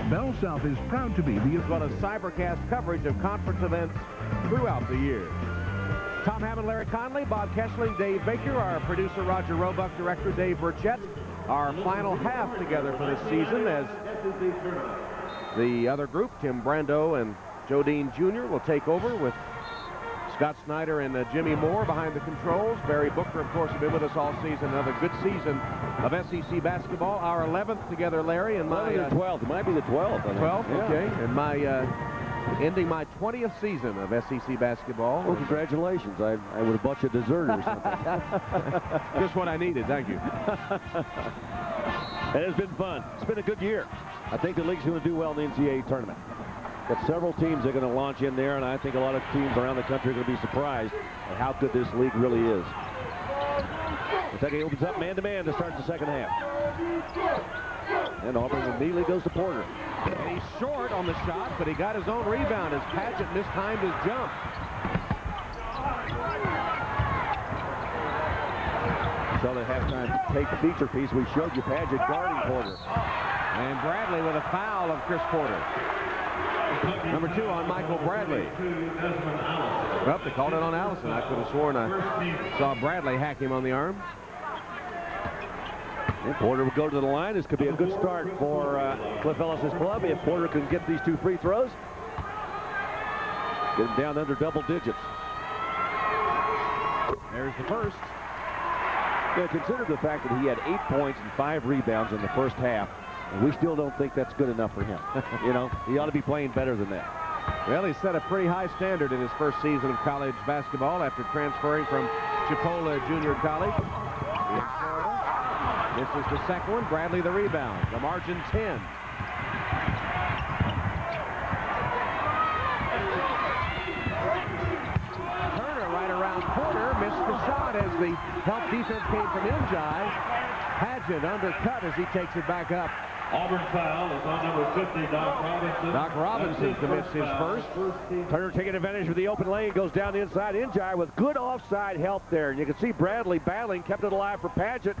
Bell South is proud to be the one of Cybercast coverage of conference events throughout the year. Tom Hammond, Larry Conley, Bob Kessling, Dave Baker, our producer Roger Roebuck, director Dave Burchett. Our final half together for this season as the other group, Tim Brando and Joe Dean Jr., will take over with Scott Snyder and Jimmy Moore behind the controls. Barry Booker, of course, has been with us all season. Another good season of SEC basketball. Our 11th together, Larry, and my 12th. It might be the 12th. 12th, yeah. Okay. And my ending my 20th season of SEC basketball. Well, congratulations. I would have bought you a dessert or something. Just what I needed. Thank you. It has been fun. It's been a good year. I think the league's going to do well in the NCAA tournament. Got several teams that are going to launch in there, and I think a lot of teams around the country are going to be surprised at how good this league really is. Kentucky opens up man-to-man to start the second half. And Auburn immediately goes to Porter. And he's short on the shot, but he got his own rebound as Pageant mistimed his jump. So the halftime take the feature piece. We showed you Pageant guarding Porter. And Bradley with a foul of Chris Porter. Number 2 on Michael Bradley. Well, they called it on Allison. I could have sworn I saw Bradley hack him on the arm. And Porter will go to the line. This could be a good start for Cliff Ellis's club if Porter can get these 2 free throws. Get him down under double digits. There's the first. Yeah, consider the fact that he had 8 points and 5 rebounds in the first half, and we still don't think that's good enough for him. You know, he ought to be playing better than that. Well, he set a pretty high standard in his first season of college basketball after transferring from Chipola Junior College in Florida. This is the second one. Bradley the rebound. The margin 10. Porter missed the shot as the help defense came from Njai. Paget undercut as he takes it back up. Auburn foul is on number 50, Doc Robinson. Doc Robinson commits his first. Turner taking advantage of the open lane, goes down the inside. Njai with good offside help there. And you can see Bradley battling, kept it alive for Paget.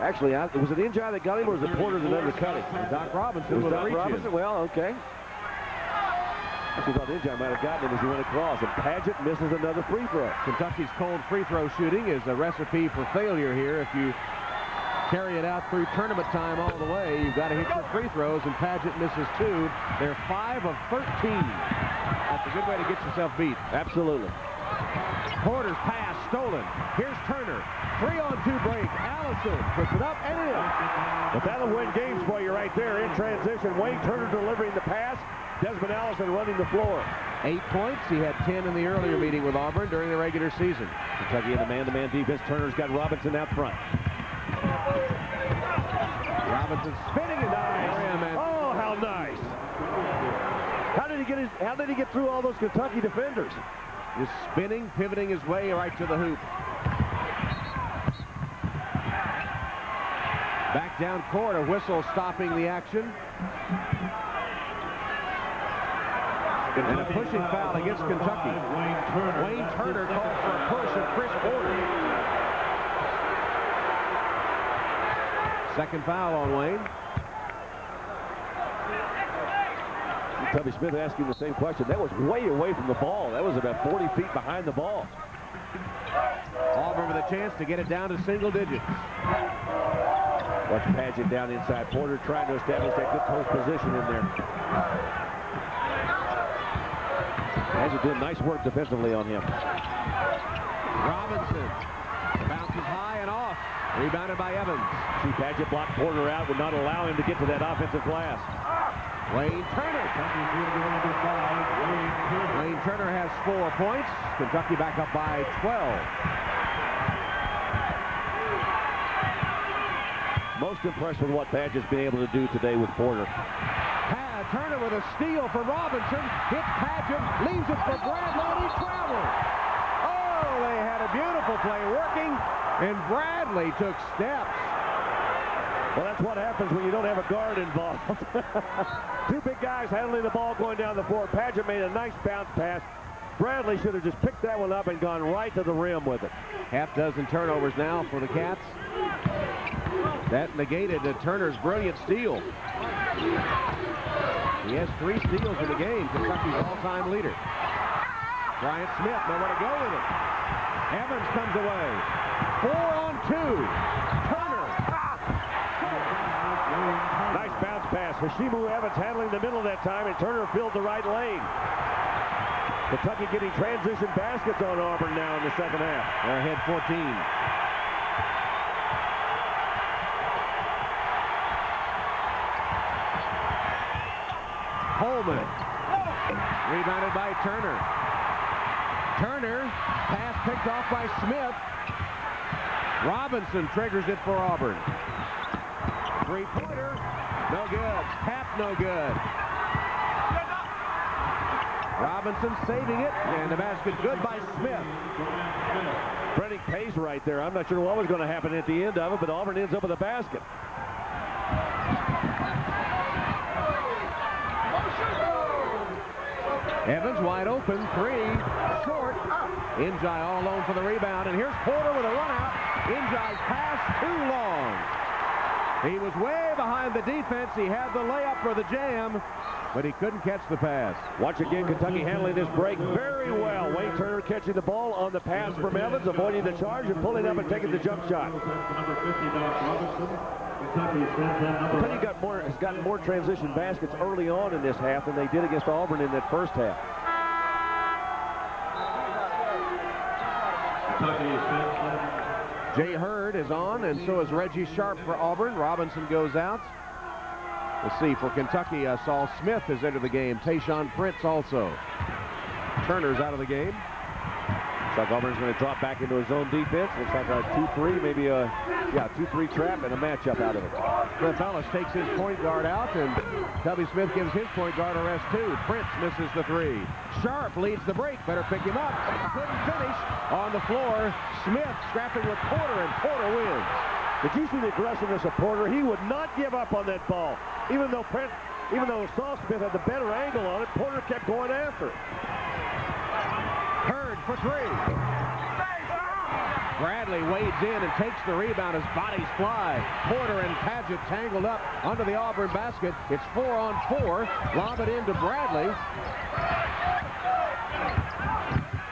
Actually, was it Njai that got him, or was it Porter that undercut him? Doc Robinson with a reach in. Well, okay. I thought Njai might have gotten him as he went across, and Paget misses another free throw. Kentucky's cold free throw shooting is a recipe for failure here. If you carry it out through tournament time all the way, you've got to hit your free throws, and Paget misses 2. They're 5 of 13. That's a good way to get yourself beat. Absolutely. Porter's pass stolen. Here's Turner. 3-on-2 break. Allison puts it up and in. But that'll win games for you right there in transition. Wayne Turner delivering the pass. Desmond Allison running the floor. 8 points. He had 10 in the earlier meeting with Auburn during the regular season. Kentucky in the man-to-man defense. Turner's got Robinson out front. Robinson spinning it down. Oh, how nice! How did he get through all those Kentucky defenders? Just spinning, pivoting his way right to the hoop. Back down court, a whistle stopping the action. And a pushing foul against Kentucky. Wayne Turner called for a push of Chris Porter. Second foul on Wayne. Tubby Smith asking the same question. That was way away from the ball. That was about 40 feet behind the ball. Auburn with a chance to get it down to single digits. Watch Paget down inside. Porter trying to establish that good post position in there. Paget doing nice work defensively on him. Robinson bounces high and off. Rebounded by Evans. See Paget block Porter out, would not allow him to get to that offensive glass. Wayne Turner. Wayne Turner has 4 points. Kentucky back up by 12. Most impressed with what Paget's been able to do today with Porter. Turner with a steal for Robinson. Hits Paget, leaves it for Bradley, and he travels. Oh, they had a beautiful play working, and Bradley took steps. Well, that's what happens when you don't have a guard involved. 2 big guys handling the ball going down the floor. Paget made a nice bounce pass. Bradley should have just picked that one up and gone right to the rim with it. Half dozen turnovers now for the Cats. That negated Turner's brilliant steal. He has 3 steals in the game, Kentucky's all-time leader. Bryant Smith, nowhere to go with it. Evans comes away. 4-on-2. Turner. Nice bounce pass. Hashimu Evans handling the middle that time, and Turner filled the right lane. Kentucky getting transition baskets on Auburn now in the second half. They're ahead 14. Holman. Rebounded by Turner. Turner. Pass picked off by Smith. Robinson triggers it for Auburn. 3-pointer. No good. Tap no good. Robinson saving it, and the basket good by Smith. Brenning pace right there. I'm not sure what was going to happen at the end of it, but Auburn ends up with a basket. Evans wide open, 3, short. Njai all alone for the rebound, and here's Porter with a run out. Njai's pass too long. He was way behind the defense. He had the layup for the jam, but he couldn't catch the pass. Watch again, Kentucky handling this break very well. Wayne Turner catching the ball on the pass from Evans, avoiding the charge and pulling up and taking the jump shot. Kentucky has gotten more transition baskets early on in this half than they did against Auburn in that first half. Jay Hurd is on, and so is Reggie Sharp for Auburn. Robinson goes out. Let's see, for Kentucky, Saul Smith has entered the game. Tayshaun Prince also. Turner's out of the game. Looks like Auburn's going to drop back into his zone defense. Looks like a 2-3, maybe a 2-3 trap and a matchup out of it. Cliff Ellis takes his point guard out, and Tubby Smith gives his point guard a rest too. Prince misses the three. Sharp leads the break. Better pick him up. Couldn't finish. On the floor, Smith scrapping with Porter, and Porter wins. Did you see the aggressiveness of Porter? He would not give up on that ball. Even though Saul Smith had the better angle on it, Porter kept going after. Hurd for three. Bradley wades in and takes the rebound as bodies fly. Porter and Paget tangled up under the Auburn basket. It's 4-on-4. Lob it into Bradley.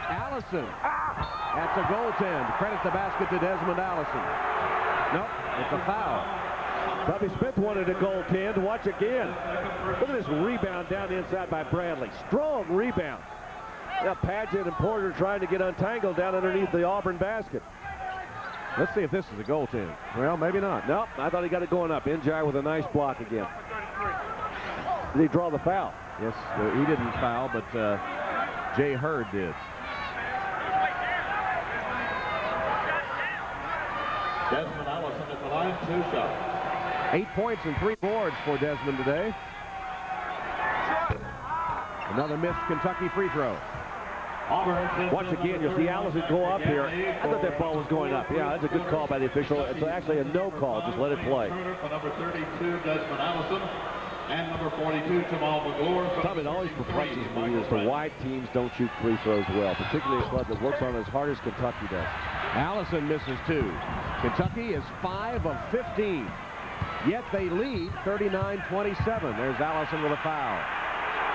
Allison. That's a goaltend. Credit the basket to Desmond Allison. Nope, it's a foul. Tubby Smith wanted a goaltend. Watch again. Look at this rebound down the inside by Bradley. Strong rebound. Now Paget and Porter trying to get untangled down underneath the Auburn basket. Let's see if this is a goaltend. Well, maybe not. Nope, I thought he got it going up. Njai with a nice block again. Did he draw the foul? Yes, he didn't foul, but Jay Hurd did. Desmond Allison at the line, 2 shots. 8 points and 3 boards for Desmond today. Another missed Kentucky free throw. Watch again, you'll see Allison go up here. I thought that ball was going up. Yeah, that's a good call by the official. It's actually a no call. Just let it play. For number 32, Desmond Allison, and number 42, Jamal McGlure. Tom, it always perplexes me as to why teams don't shoot free throws well, particularly a club that works on as hard as Kentucky does. Allison misses 2. Kentucky is 5 of 15. Yet they lead 39-27. There's Allison with a foul.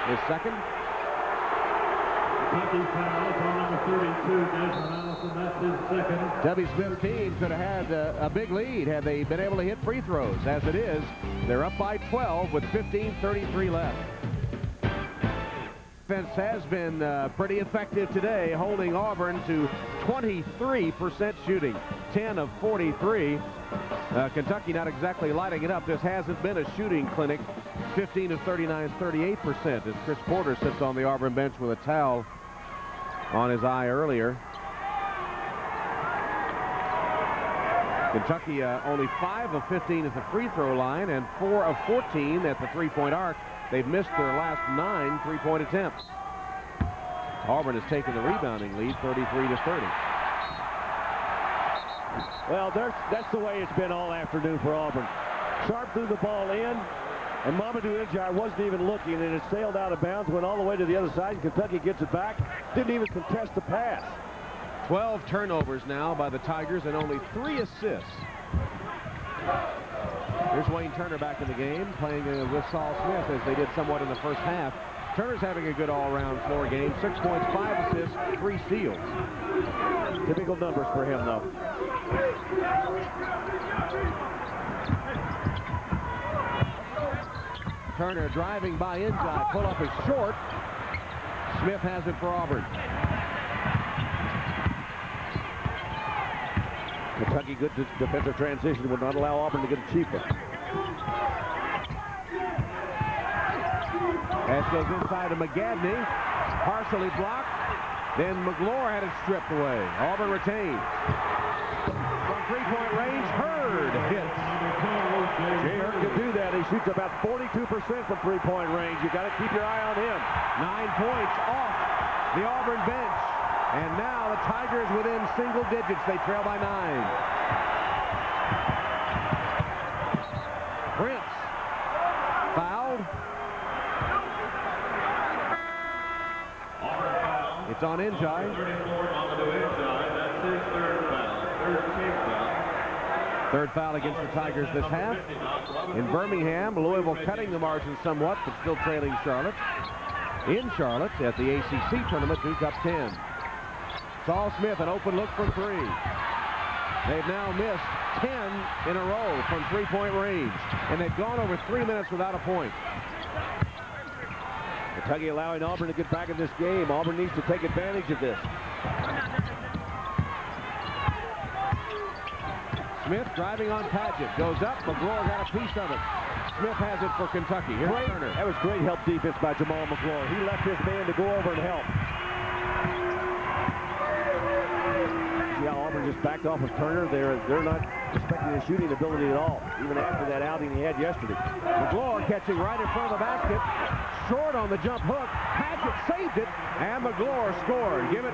His second. Kentucky foul on number 32, Desmond Allison. That's his second. Tubby Smith's team could have had a big lead had they been able to hit free throws. As it is, they're up by 12 with 15:33 left. Defense has been pretty effective today, holding Auburn to 23% shooting, 10 of 43. Kentucky not exactly lighting it up. This hasn't been a shooting clinic. 15 of 39, 38%, as Chris Porter sits on the Auburn bench with a towel on his eye earlier. Kentucky only 5 of 15 at the free throw line and 4 of 14 at the three-point arc. They've missed their last 9 three-point attempts. Auburn has taken the rebounding lead, 33-30. Well, that's the way it's been all afternoon for Auburn. Sharp threw the ball in, and Mamadou Njai wasn't even looking, and it sailed out of bounds, went all the way to the other side, and Kentucky gets it back. Didn't even contest the pass. 12 turnovers now by the Tigers and only 3 assists. Here's Wayne Turner back in the game, playing with Saul Smith as they did somewhat in the first half. Turner's having a good all-around floor game. 6 points, 5 assists, 3 steals. Typical numbers for him, though. Turner driving by Njai. Pull-up is short. Smith has it for Auburn. Kentucky, good defensive transition, would not allow Auburn to get a cheaper. Pass goes inside to McGadney. Partially blocked. Then McGlure had it stripped away. Auburn retains. From three-point range, Hurd hits. Jay Hurd can do that. He shoots about 42% from three-point range. You got to keep your eye on him. 9 points off the Auburn bench. And now the Tigers within single digits. They trail by 9. Prince fouled. It's on Njai. 34, Mamadou Njai. That's his third foul. Third team foul. Third foul against the Tigers this half. In Birmingham, Louisville cutting the margin somewhat, but still trailing Charlotte. In Charlotte, at the ACC tournament, Duke up 10. Saul Smith, an open look from three. They've now missed 10 in a row from three-point range, and they've gone over 3 minutes without a point. Kentucky allowing Auburn to get back in this game. Auburn needs to take advantage of this. Smith driving on Paget. Goes up. McGlure got a piece of it. Smith has it for Kentucky. Here's Turner. That was great help defense by Jamal McGlure. He left his man to go over and help. See how Auburn just backed off with Turner? They're not respecting his shooting ability at all, even after that outing he had yesterday. McGlure catching right in front of the basket. Short on the jump hook. Paget saved it, and McGlure scored. Give it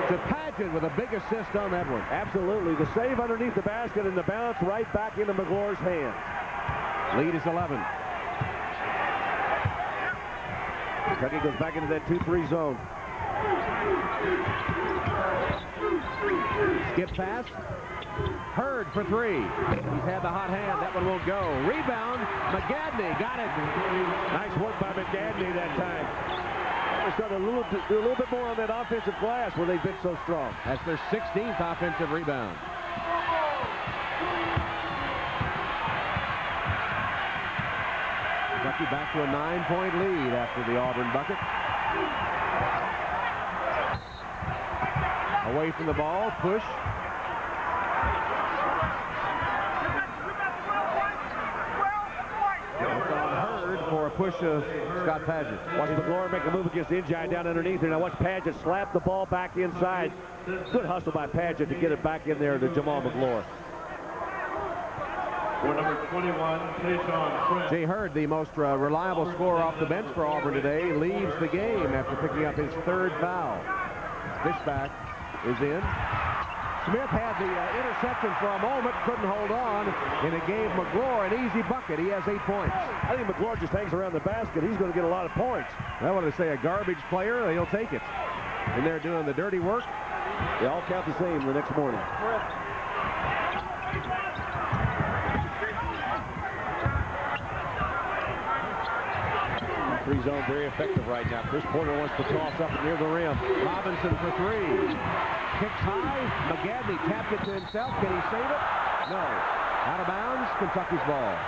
to Paget with a big assist on that one. Absolutely. The save underneath the basket and the bounce right back into McGlure's hands. Lead is 11. Kentucky goes back into that 2-3 zone. Skip pass. Hurd for three. He's had the hot hand. That one won't go. Rebound. McGadney got it. Nice work by McGadney that time. They're starting to do a little bit more on that offensive glass where they've been so strong. That's their 16th offensive rebound. Kentucky back to a 9-point lead after the Auburn bucket. Away from the ball, push. It's on Hurd for a push of Scott Paget. Watch McGlure make a move against Injai down underneath there. Now watch Paget slap the ball back inside. Good hustle by Paget to get it back in there to Jamal McGlure. For number 21, Tayshaun Prince. Jay Hurd, the most reliable scorer off the bench for Auburn today, leaves the game after picking up his third foul. Fishback is in. Smith had the interception for a moment, couldn't hold on, and it gave McGlure an easy bucket. He has 8 points. I think McGlure just hangs around the basket. He's going to get a lot of points. I want to say a garbage player, he'll take it. And they're doing the dirty work. They all count the same the next morning. Three zone very effective right now. Chris Porter wants to toss up near the rim. Robinson for three. Kicks high. McGadney tapped it to himself. Can he save it? No. Out of bounds. Kentucky's ball.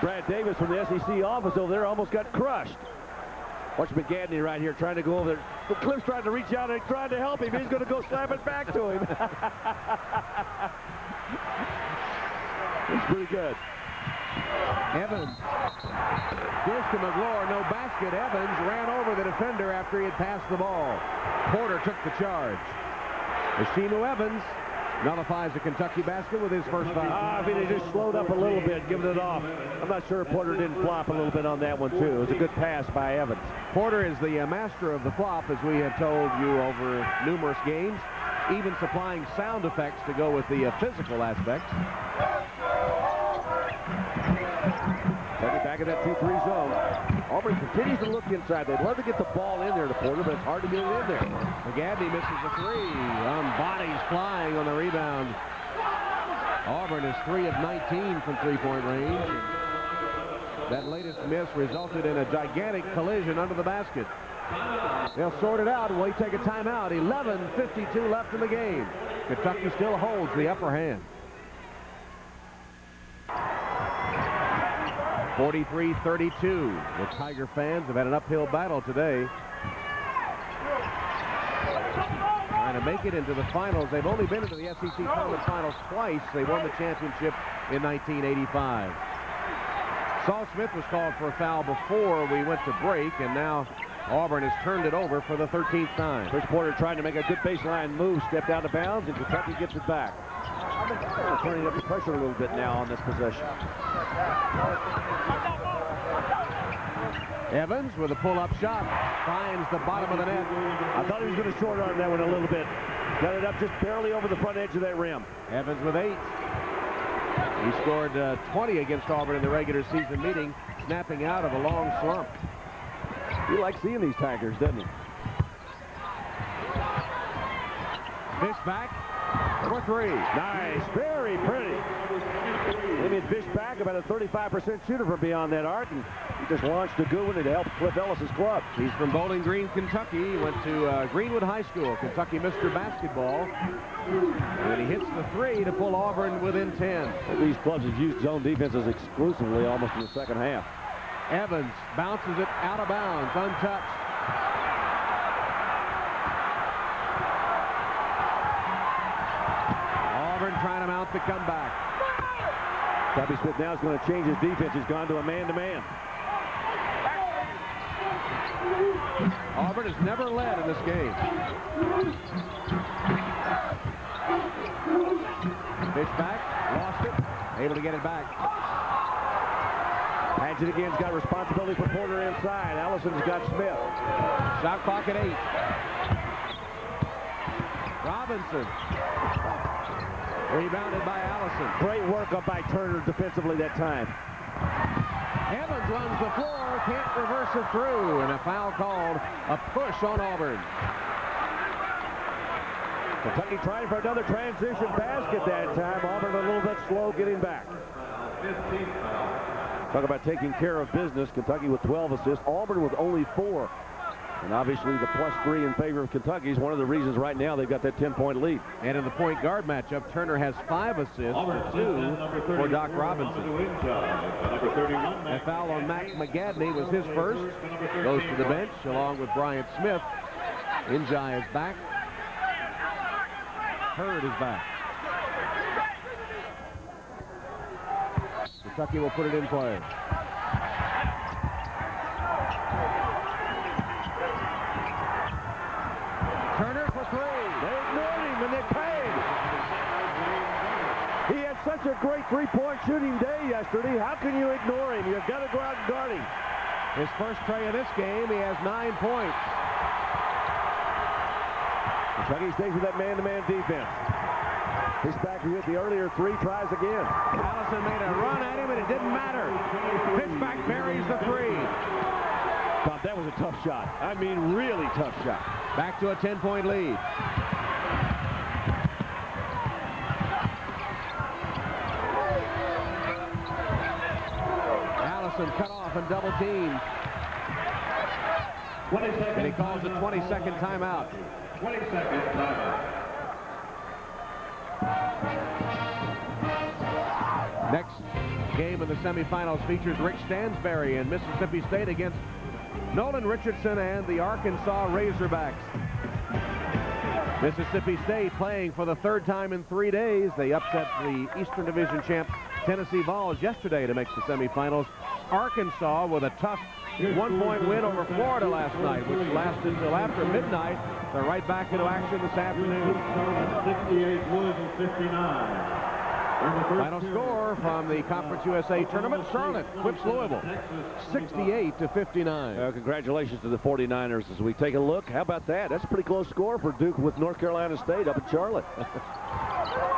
Brad Davis from the SEC office over there almost got crushed. Watch McGadney right here trying to go over there. The Cliff's trying to reach out and trying to help him. He's going to go slap it back to him. It's pretty good. Evans. Dish to McGlure. No basket. Evans ran over the defender after he had passed the ball. Porter took the charge. Eshimu Evans nullifies the Kentucky basket with his first foul. I mean, he just slowed up a little bit, giving it off. I'm not sure Porter didn't flop a little bit on that one, too. It was a good pass by Evans. Porter is the master of the flop, as we have told you over numerous games, even supplying sound effects to go with the physical aspects. Back in that 2-3 zone. Auburn continues to look inside. They'd love to get the ball in there to Porter, but it's hard to get it in there. McGadney misses a three. Bodies flying on the rebound. Auburn is 3 of 19 from three-point range. That latest miss resulted in a gigantic collision under the basket. They'll sort it out. Will he take a timeout? 11:52 left in the game. Kentucky still holds the upper hand. 43-32. The Tiger fans have had an uphill battle today. Trying to make it into the finals. They've only been into the SEC Tournament Finals twice. They won the championship in 1985. Saul Smith was called for a foul before we went to break, and now Auburn has turned it over for the 13th time. Chris Porter trying to make a good baseline move, stepped out of bounds, and Kentucky gets it back. Turning up the pressure a little bit now on this possession. Evans with a pull-up shot finds the bottom of the net. I thought he was going to short arm that one a little bit. Got it up just barely over the front edge of that rim. Evans with 8. He scored 20 against Auburn in the regular season meeting, snapping out of a long slump. He likes seeing these Tigers, doesn't he? Fishback for three. Nice. Very pretty. Damian Fishback, about a 35% shooter from beyond that arc, and he just launched a good one to help Cliff Ellis's club. He's from Bowling Green, Kentucky. He went to Greenwood High School, Kentucky Mr. Basketball. And he hits the three to pull Auburn within 10. These clubs have used zone defenses exclusively almost in the second half. Evans bounces it out of bounds, untouched. Auburn trying to mount the comeback. Bobby Smith now is going to change his defense. He's gone to a man-to-man. Auburn has never led in this game. Fishback, lost it, able to get it back. Paget again's got responsibility for Porter inside. Allison's got Smith. Shot clock at 8. Robinson. Rebounded by Allison. Great work up by Turner defensively that time. Evans runs the floor, can't reverse it through, and a foul called, a push on Auburn. Kentucky trying for another transition basket that time. Auburn a little bit slow getting back. Talk about taking care of business. Kentucky with 12 assists. Auburn with only 4. And obviously the +3 in favor of Kentucky is one of the reasons right now they've got that 10-point lead. And in the point guard matchup, Turner has 5 assists to 2 for Doc Robinson. A foul on Mac McGadney was his first. Goes to the bench along with Bryant Smith. Njai is back. Hurd is back. Kentucky will put it in play. Turner for 3. They ignored him and they paid. He had such a great three-point shooting day yesterday. How can you ignore him? You've got to go out and guard him. His first tray of this game, he has 9 points. Kentucky stays with that man-to-man defense. Fishback who hit the earlier 3 tries again. Allison made a run at him and it didn't matter. Fishback buries the 3. Thought that was a tough shot. I mean, really tough shot. Back to a 10-point lead. Allison cut off and double teamed. And he calls a 20-second timeout. 20-second timeout. Next game of the semifinals features Rick Stansberry and Mississippi State against Nolan Richardson and the Arkansas Razorbacks. Mississippi State playing for the 3rd time in 3 days. They upset the Eastern Division champ Tennessee Vols yesterday to make the semifinals. Arkansas with a tough 1-point win over Florida last night, which lasted until after midnight. They're right back into action this afternoon. 68 Louisville 59. Final score from the Conference USA tournament. Charlotte whips Louisville 68-59. Congratulations to the 49ers as we take a look. How about that? That's a pretty close score for Duke with North Carolina State up in Charlotte.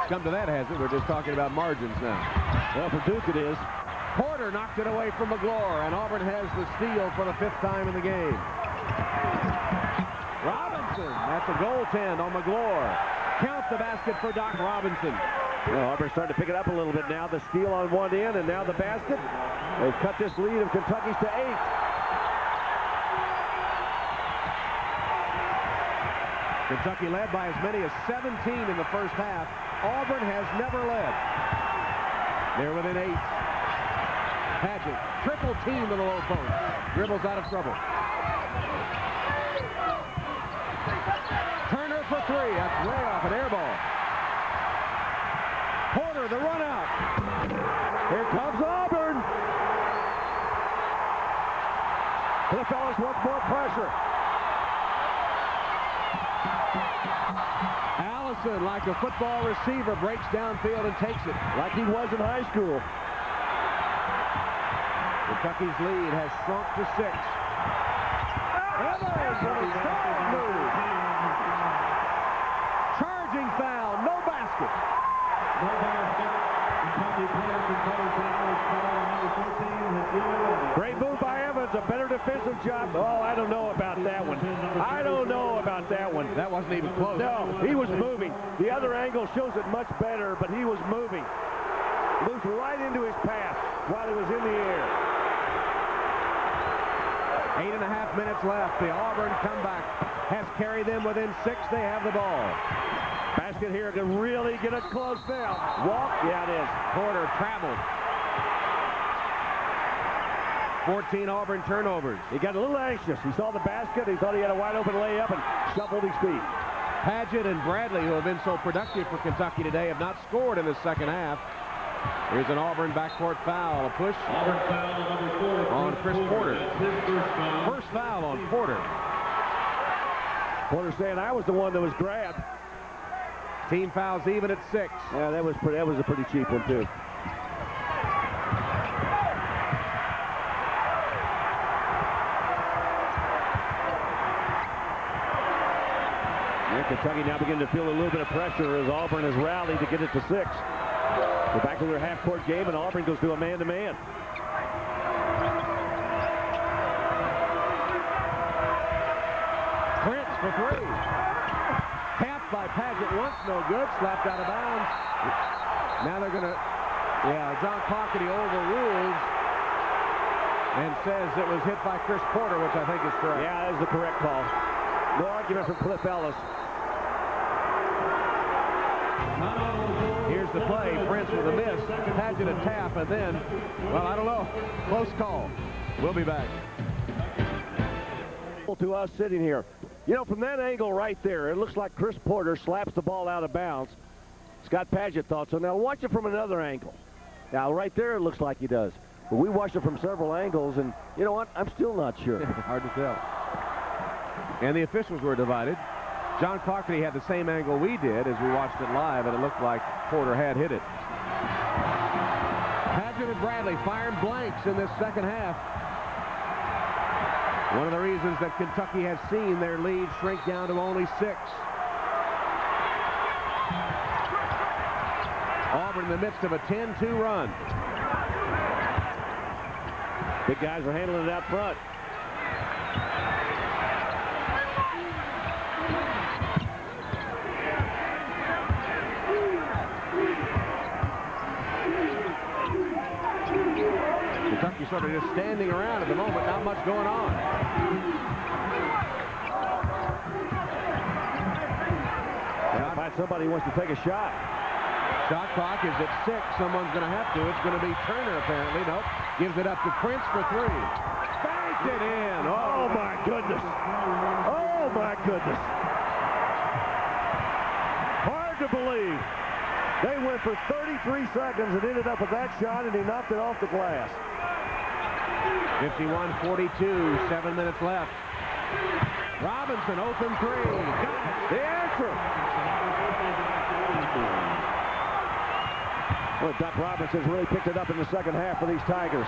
Come to that, has it? We're just talking about margins now. Well, for Duke it is. Porter knocked it away from McGlure, and Auburn has the steal for the 5th time in the game. Robinson at the goaltend on McGlure. Count the basket for Doc Robinson. Well, Auburn's starting to pick it up a little bit now. The steal on one end, and now the basket. They've cut this lead of Kentucky's to 8. Kentucky led by as many as 17 in the first half. Auburn has never led. They're within 8. Paget, triple team to the low post. Dribbles out of trouble. Turner for 3. That's way off, an air ball. Porter, the run out. Here comes Auburn. The fellas want more pressure. Allison, like a football receiver, breaks downfield and takes it. Like he was in high school. Kentucky's lead has shrunk to 6. Evans with a strong move. Charging foul, no basket. No basket. Great move by Evans. A better defensive job. Oh, I don't know about that one. I don't know about that one. That wasn't even close. No, he was moving. The other angle shows it much better, but he was moving. Moved right into his path while he was in the air. 8.5 minutes left. The Auburn comeback has carried them within 6. They have the ball. Basket here to really get it close now. Walk. Yeah, it is. Porter traveled. 14 Auburn turnovers. He got a little anxious. He saw the basket. He thought he had a wide open layup and shuffled his feet. Paget and Bradley, who have been so productive for Kentucky today, have not scored in the second half. Here's an Auburn backcourt foul. A push on Chris Porter. First foul on Porter. Porter saying, I was the one that was grabbed. Team fouls even at 6. Yeah, that was a pretty cheap one, too. Kentucky now beginning to feel a little bit of pressure as Auburn has rallied to get it to 6. We're back to their half-court game, and Auburn goes to a man-to-man. Prince for 3. Half by Paget once, no good. Slapped out of bounds. Now they're going to, John Clockety overrules and says it was hit by Chris Porter, which I think is correct. Yeah, that is the correct call. No argument from Cliff Ellis. Here's the play. Prince with a miss. Paget a tap, and then, well, I don't know. Close call. We'll be back. To us sitting here. You know, from that angle right there, it looks like Chris Porter slaps the ball out of bounds. Scott Paget thought so. Now watch it from another angle. Now right there it looks like he does. But we watched it from several angles, and you know what? I'm still not sure. Hard to tell. And the officials were divided. John Clockety had the same angle we did as we watched it live, and it looked like Porter had hit it. Paget and Bradley firing blanks in this second half. One of the reasons that Kentucky has seen their lead shrink down to only 6. Auburn in the midst of a 10-2 run. Big guys are handling it out front. Kentucky sort of just standing around at the moment, not much going on. Now find somebody who wants to take a shot. Shot clock is at 6. Someone's going to have to. It's going to be Turner, apparently. Nope. Gives it up to Prince for 3. Banked it in. Oh, my goodness. Oh, my goodness. Hard to believe. They went for 33 seconds and ended up with that shot, and he knocked it off the glass. 51-42, 7 minutes left. Robinson, open 3. Got it. The answer. Well, Doc Robinson's really picked it up in the second half for these Tigers.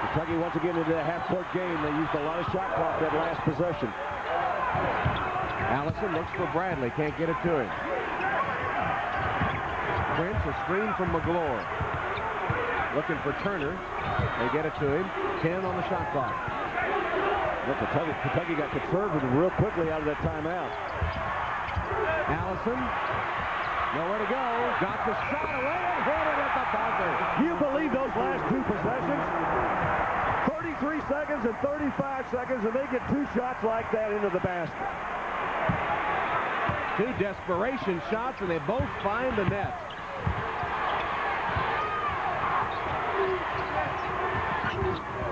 Kentucky once again into the half-court game. They used a lot of shot clock that last possession. Allison looks for Bradley. Can't get it to him. Prince, a screen from McGlure. Looking for Turner. They get it to him. 10 on the shot clock. Look, Kentucky got conservative real quickly out of that timeout. Allison, nowhere to go. Got the shot away and hit it at the buzzer. Do you believe those last 2 possessions? 33 seconds and 35 seconds, and they get 2 shots like that into the basket. 2 desperation shots, and they both find the net.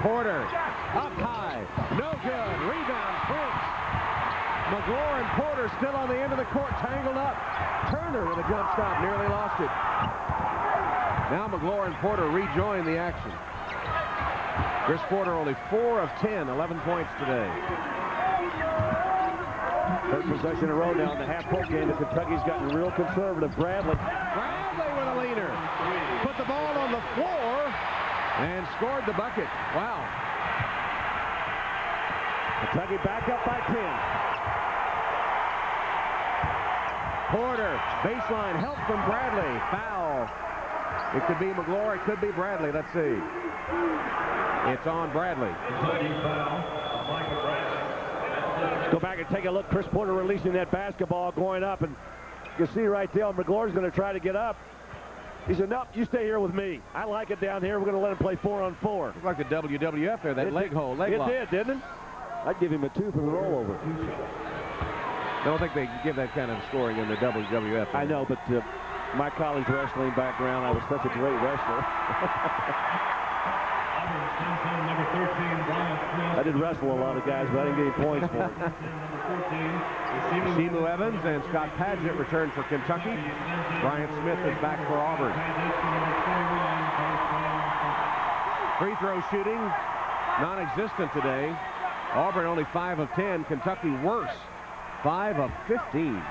Porter, up high, no good. Rebound, Prince. McGlure and Porter still on the end of the court, tangled up. Turner with a jump stop, nearly lost it. Now McGlure and Porter rejoin the action. Chris Porter only 4 of 10, 11 points today. Third possession in a row now in the half-court game that Kentucky's gotten real conservative. Bradley with a leaner. Put the ball on the floor and scored the bucket. Wow. Kentucky back up by 10. Porter, baseline, help from Bradley. Foul. It could be McGlure, it could be Bradley. Let's see. It's on Bradley. Let's go back and take a look. Chris Porter releasing that basketball, going up, and you can see right there, McGlure's going to try to get up. He said, nope, you stay here with me. I like it down here. We're going to let him play 4-on-4. Looked like the WWF there, that leg lock. It did, didn't it? I'd give him a 2 for the rollover. I don't think they give that kind of scoring in the WWF. I know, but my college wrestling background, I was such a great wrestler. I did wrestle a lot of guys, but I didn't get any points for it. Semu Evans and Scott Padgett return for Kentucky. Brian Smith is back for Auburn. Free throw shooting, non-existent today. Auburn only 5 of 10. Kentucky worse, 5 of 15.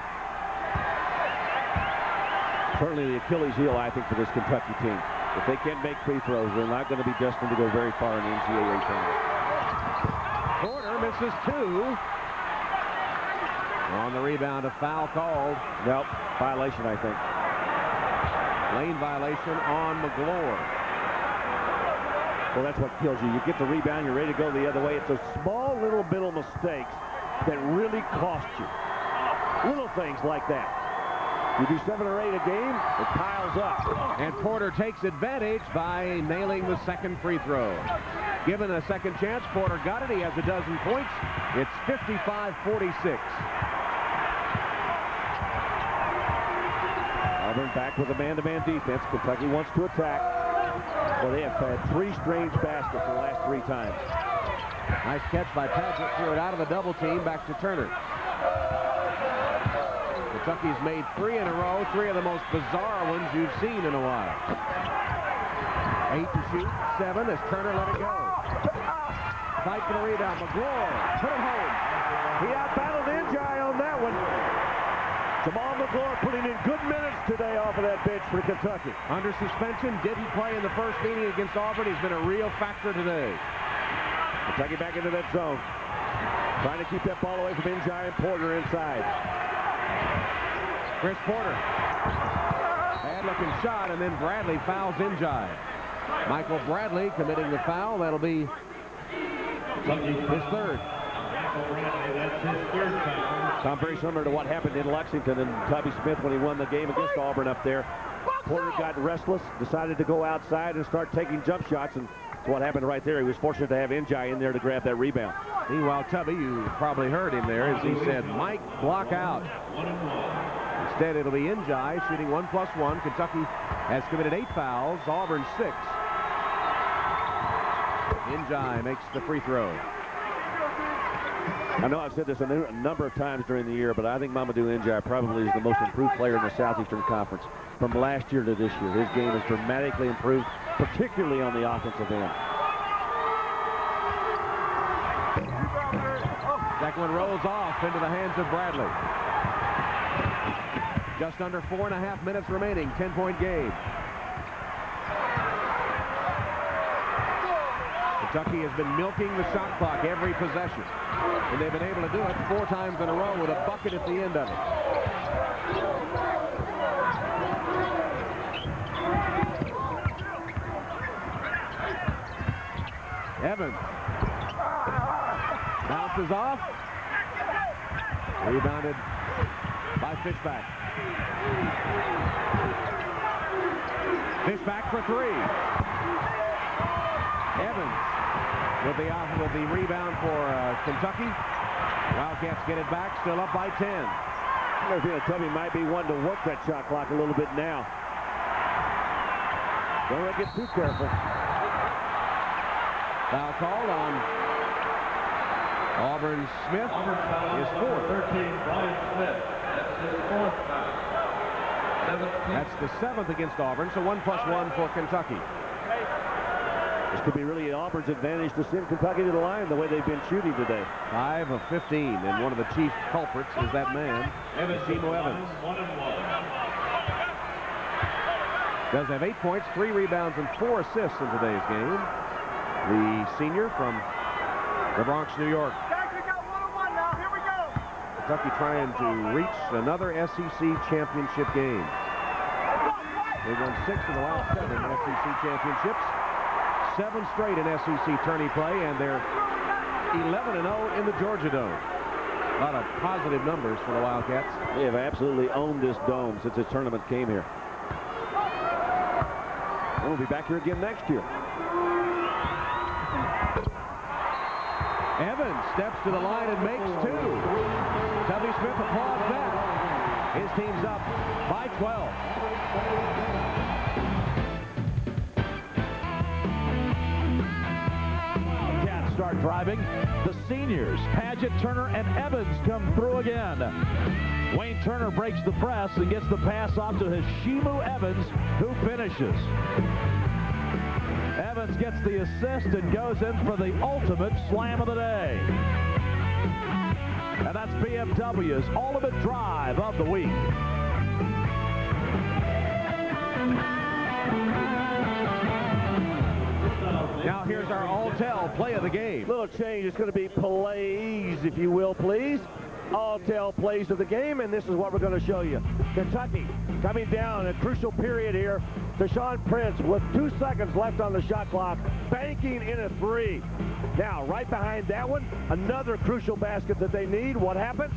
Certainly the Achilles heel, I think, for this Kentucky team. If they can't make free throws, they're not going to be destined to go very far in the NCAA tournament. Porter misses 2. On the rebound, a foul called. Nope, violation, I think. Lane violation on McGlure. Well, that's what kills you. You get the rebound, you're ready to go the other way. It's those small little mistakes that really cost you. Little things like that. You do 7 or 8 a game, it piles up. And Porter takes advantage by nailing the second free throw. Given a second chance, Porter got it. He has a dozen points. It's 55-46. Auburn back with a man-to-man defense. Kentucky wants to attack. Well, they have had 3 strange baskets the last 3 times. Nice catch by Padgett. Threw it out of the double team back to Turner. Kentucky's made 3 in a row, 3 of the most bizarre ones you've seen in a while. 8 to shoot, 7 as Turner let it go. Fight for the rebound. McGlure put it home. He outbattled Njai on that one. Jamal McGlure putting in good minutes today off of that bench for Kentucky. Under suspension, didn't play in the first meeting against Auburn. He's been a real factor today. Kentucky back into that zone. Trying to keep that ball away from Njai and Porter inside. Chris Porter. Bad looking shot, and then Bradley fouls Njai. Michael Bradley committing the foul. That'll be his 3rd. Tom, very similar to what happened in Lexington and Tubby Smith when he won the game against Auburn up there. Porter got restless, decided to go outside and start taking jump shots, and that's what happened right there. He was fortunate to have Njai in there to grab that rebound. Meanwhile, Tubby, you probably heard him there as he said, Mike, block out. Instead, it'll be Njai shooting 1+1. Kentucky has committed 8 fouls, Auburn 6. Njai makes the free throw. I know I've said this a number of times during the year, but I think Mamadou Njai probably is the most improved player in the Southeastern Conference from last year to this year. His game has dramatically improved, particularly on the offensive end. Second one rolls off into the hands of Bradley. Just under 4.5 minutes remaining, 10-point game. Kentucky has been milking the shot clock every possession, and they've been able to do it 4 times in a row with a bucket at the end of it. Evans bounces off. Rebounded by Fishback. Fishback for 3. Evans with the rebound for Kentucky. Wildcats get it back, still up by 10. I feel Tubby might be one to work that shot clock a little bit now. Don't let it get too careful. Foul called on Auburn Smith. His 4th. 13, Brian Smith. That's his 4th foul. That's the 7th against Auburn, so 1+1 for Kentucky. This could be really Auburn's advantage to send Kentucky to the line the way they've been shooting today. 5 of 15, and one of the chief culprits is that man, Semu Evans. Does have 8 points, 3 rebounds, and 4 assists in today's game. The senior from the Bronx, New York. Kentucky trying to reach another SEC championship game. They've won 6 of the last 7 SEC championships, 7 straight in SEC tourney play, and they're 11-0 in the Georgia Dome. A lot of positive numbers for the Wildcats. They have absolutely owned this dome since this tournament came here. And we'll be back here again next year. Evans steps to the line and makes 2. Tubby Smith applauds that. His team's up by 12. Wildcats start driving. The seniors, Paget, Turner, and Evans come through again. Wayne Turner breaks the press and gets the pass off to Hashimu Evans, who finishes. Evans gets the assist and goes in for the ultimate slam of the day. And that's BMW's ultimate drive of the week. Now here's our all-tell play of the game. Little change. It's going to be plays, if you will, please. All-tell plays of the game, and this is what we're going to show you. Kentucky coming down a crucial period here. Deshaun Prince with 2 seconds left on the shot clock, banking in a 3. Now, right behind that one, another crucial basket that they need. What happens?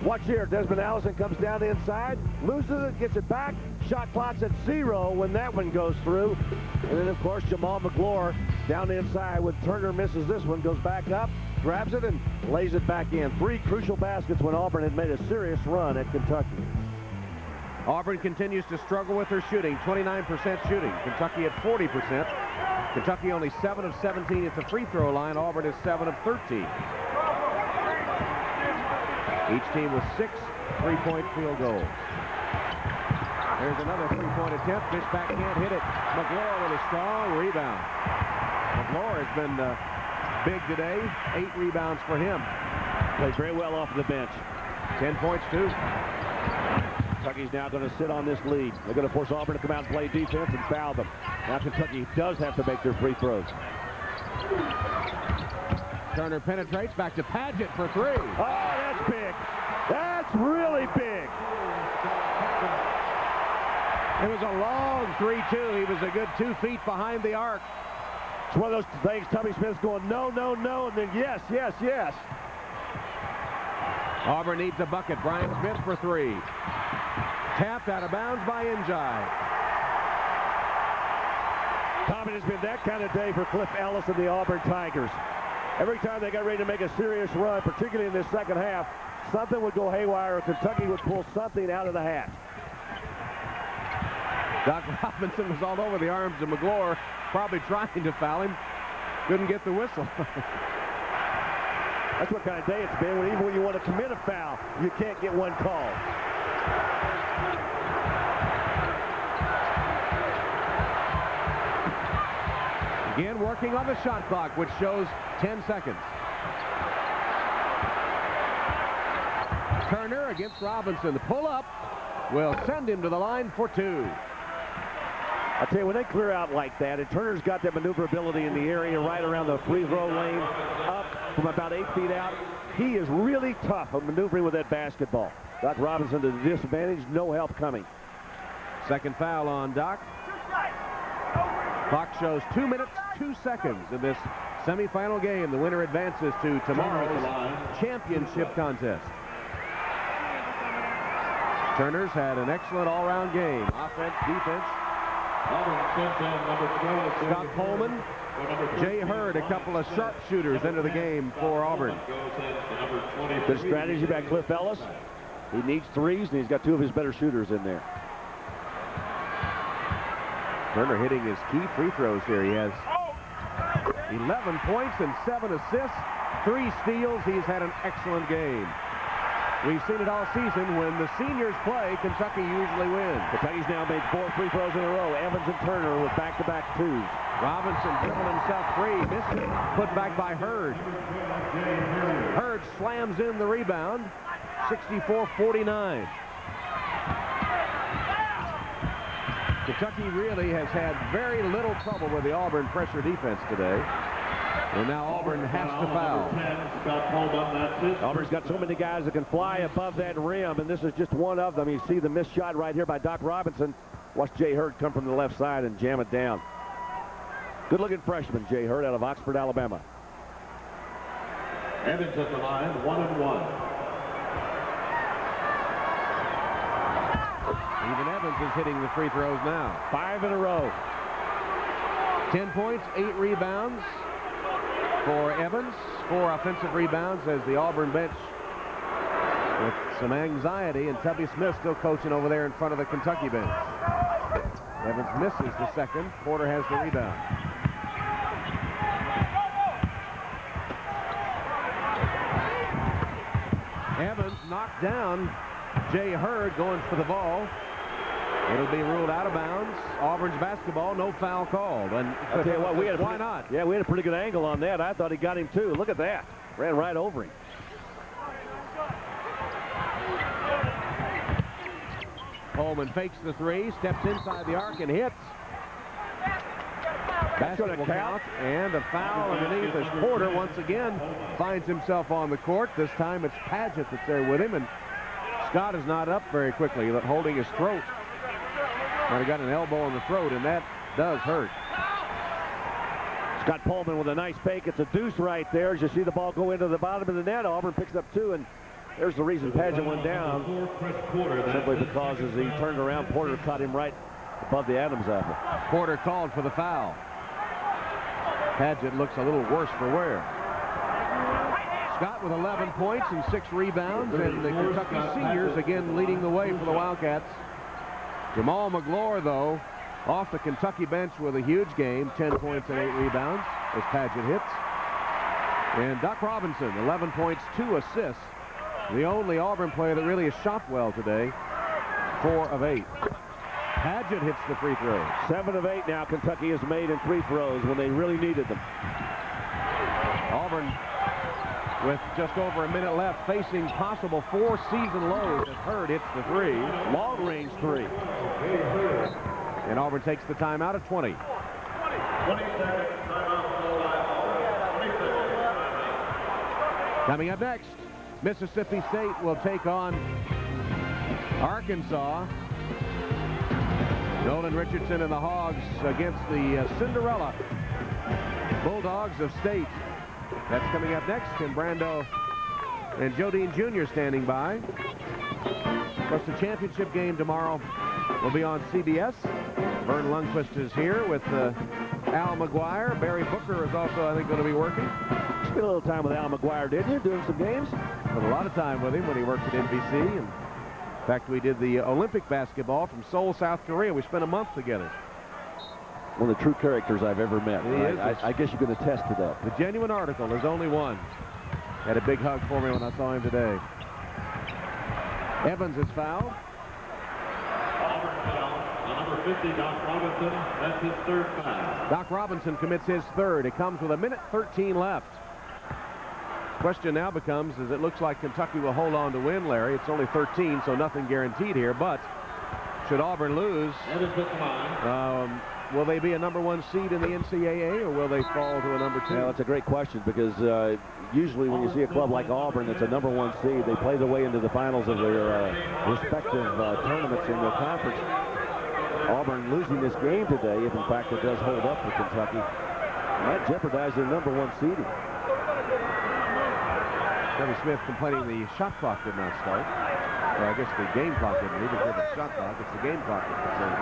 Watch here. Desmond Allison comes down the inside, loses it, gets it back. Shot clock's at 0 when that one goes through. And then, of course, Jamal McGlure down the inside when Turner misses this one, goes back up, grabs it, and lays it back in. 3 crucial baskets when Auburn had made a serious run at Kentucky. Auburn continues to struggle with her shooting, 29% shooting. Kentucky at 40%. Kentucky only 7 of 17 at the free throw line. Auburn is 7 of 13. Each team with 6 3-point field goals. There's another 3-point attempt. Fishback can't hit it. McGlure with a strong rebound. McGlure has been big today. 8 rebounds for him. Plays very well off the bench. 10 points too. Kentucky's now going to sit on this lead. They're going to force Auburn to come out and play defense and foul them. Now Kentucky does have to make their free throws. Turner penetrates back to Paget for 3. Oh, that's big. That's really big. It was a long 3-2. He was a good 2 feet behind the arc. It's one of those things. Tubby Smith's going, no, no, no, and then yes, yes, yes. Auburn needs a bucket. Brian Smith for 3. Tapped out of bounds by Njai. Tommy, has been that kind of day for Cliff Ellis and the Auburn Tigers. Every time they got ready to make a serious run, particularly in this second half, something would go haywire or Kentucky would pull something out of the hat. Doc Robinson was all over the arms of McGlure, probably trying to foul him. Couldn't get the whistle. That's what kind of day it's been, when even when you want to commit a foul, you can't get one called. Again, working on the shot clock, which shows 10 seconds. Turner against Robinson. The pull-up will send him to the line for 2. I tell you, when they clear out like that, and Turner's got that maneuverability in the area right around the free throw lane, up from about 8 feet out, he is really tough at maneuvering with that basketball. Doc Robinson to the disadvantage, no help coming. Second foul on Doc. Clock shows 2 minutes, 2 seconds in this semifinal game. The winner advances to tomorrow's championship contest. Turner's had an excellent all-round game. Offense, defense. Scott Coleman, Jay Hurd, a couple of sharpshooters into the game for Auburn. Good strategy by Cliff Ellis. He needs 3s, and he's got 2 of his better shooters in there. Turner hitting his key free throws here. He has 11 points and 7 assists, 3 steals. He's had an excellent game. We've seen it all season. When the seniors play, Kentucky usually wins. Kentucky's now made 4 free throws in a row. Evans and Turner with back-to-back 2s. Robinson dribbled himself free. Missed it. Put back by Hurd. Hurd slams in the rebound. 64-49. Kentucky really has had very little trouble with the Auburn pressure defense today. And now Auburn has to foul. Auburn's got so many guys that can fly above that rim, and this is just one of them. You see the missed shot right here by Doc Robinson. Watch Jay Hurd come from the left side and jam it down. Good-looking freshman, Jay Hurd, out of Oxford, Alabama. Evans at the line, 1-1. Even Evans is hitting the free throws now. 5 in a row. 10 points, 8 rebounds for Evans. 4 offensive rebounds as the Auburn bench with some anxiety, and Tubby Smith still coaching over there in front of the Kentucky bench. Evans misses the second. Porter has the rebound. Evans knocked down Jay Hurd going for the ball. It'll be ruled out of bounds. Auburn's basketball, no foul called. And I'll tell you what, why not? Yeah, we had a pretty good angle on that. I thought he got him too. Look at that. Ran right over him. Coleman fakes the three, steps inside the arc and hits. Basketball count and a foul underneath as Porter once again finds himself on the court. This time it's Paget that's there with him, and Scott is not up very quickly, holding his throat. Might have got an elbow in the throat, and that does hurt. Scott Pullman with a nice fake. It's a deuce right there. As you see the ball go into the bottom of the net, Auburn picks up 2, and there's the reason Paget went down. Simply because as he turned around, Porter caught him right above the Adams apple. Porter called for the foul. Paget looks a little worse for wear. Scott with 11 points and 6 rebounds, and the Kentucky seniors again leading the way for the Wildcats. Jamal McGlure, though, off the Kentucky bench with a huge game, 10 points and 8 rebounds as Paget hits. And Doc Robinson, 11 points, 2 assists. The only Auburn player that really has shot well today, 4 of 8. Paget hits the free throws. 7 of 8 now Kentucky has made in free throws when they really needed them. Auburn with just over a minute left, facing possible 4 season lows as Hurd hits the 3. Long range 3. And Auburn takes the timeout at 20. 20 seconds, timeout. Coming up next, Mississippi State will take on Arkansas. Nolan Richardson and the Hogs against the Cinderella Bulldogs of State. That's coming up next. Tim Brando and Joe Dean Jr. standing by. Of course, the championship game tomorrow will be on CBS. Vern Lundquist is here with Al McGuire. Barry Booker is also, I think, going to be working. Spent a little time with Al McGuire, didn't you, doing some games? Spent a lot of time with him when he worked at NBC. And in fact, we did the Olympic basketball from Seoul, South Korea. We spent a month together. One of the true characters I've ever met. I guess you can attest to that. The genuine article. There's only one. Had a big hug for me when I saw him today. Evans is fouled. Auburn foul. Number 50, Doc Robinson. That's his 3rd foul. Doc Robinson commits his 3rd. It comes with 1:13 left. Question now becomes, as it looks like Kentucky will hold on to win, Larry. It's only 13, so nothing guaranteed here. But should Auburn lose, Evans at the line. will they be a #1 seed in the NCAA, or will they fall to a #2? Well, that's a great question, because usually when you see a club like Auburn that's a #1 seed, they play their way into the finals of their respective tournaments in their conference. Auburn losing this game today, if in fact it does hold up for Kentucky, might jeopardize their #1 seeding. Trevor Smith complaining the shot clock did not start. Or I guess the game clock didn't even give the shot clock. It's the game clock that's concerned.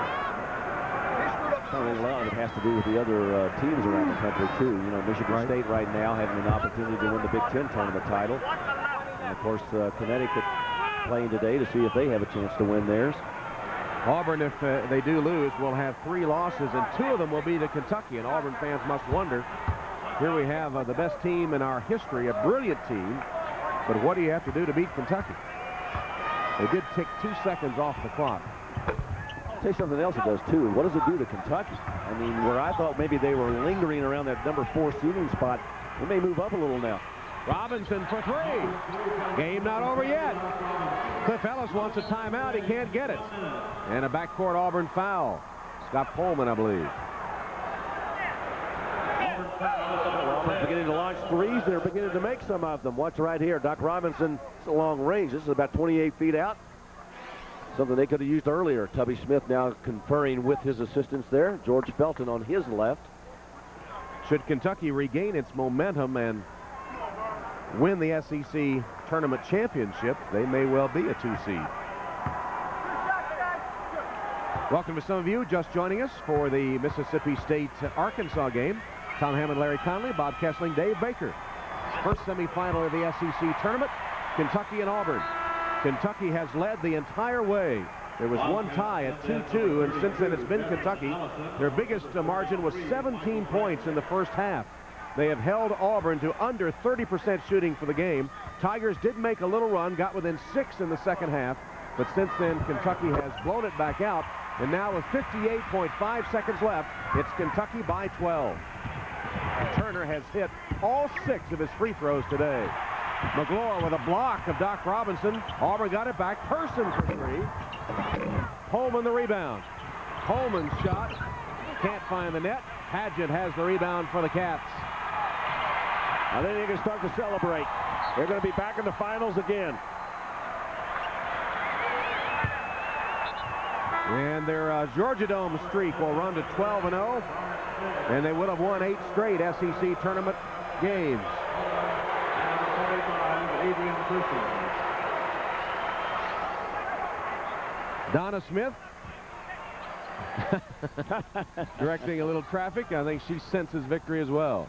Probably a lot of it has to do with the other teams around the country, too. You know, Michigan State right now having an opportunity to win the Big Ten tournament title. And, of course, Connecticut playing today to see if they have a chance to win theirs. Auburn, if they do lose, will have 3 losses, and 2 of them will be to Kentucky. And Auburn fans must wonder, here we have the best team in our history, a brilliant team, but what do you have to do to beat Kentucky? They did tick 2 seconds off the clock. I'll tell you something else it does, too. What does it do to Kentucky? I mean, where I thought maybe they were lingering around that #4 seeding spot, they may move up a little now. Robinson for 3. Game not over yet. Cliff Ellis wants a timeout. He can't get it. And a backcourt Auburn foul. Scott Pullman, I believe. Auburn's beginning to launch threes. They're beginning to make some of them. Watch right here. Doc Robinson, it's a long range. This is about 28 feet out. Something they could have used earlier. Tubby Smith now conferring with his assistants there. George Felton on his left. Should Kentucky regain its momentum and win the SEC tournament championship, they may well be a 2 seed. Welcome to some of you just joining us for the Mississippi State-Arkansas game. Tom Hammond, Larry Conley, Bob Kessling, Dave Baker. First semifinal of the SEC tournament, Kentucky and Auburn. Kentucky has led the entire way. There was one tie at 2-2, and since then it's been Kentucky. Their biggest margin was 17 points in the first half. They have held Auburn to under 30% shooting for the game. Tigers did make a little run, got within 6 in the second half, but since then Kentucky has blown it back out, and now with 58.5 seconds left, it's Kentucky by 12. Turner has hit all 6 of his free throws today. McGlure with a block of Doc Robinson. Auburn got it back. Person for 3. Holman the rebound. Holman's shot. Can't find the net. Padgett has the rebound for the Cats. I think they can start to celebrate. They're going to be back in the finals again. And their Georgia Dome streak will run to 12-0. And they would have won 8 straight SEC tournament games. Donna Smith directing a little traffic. I think she senses victory as well.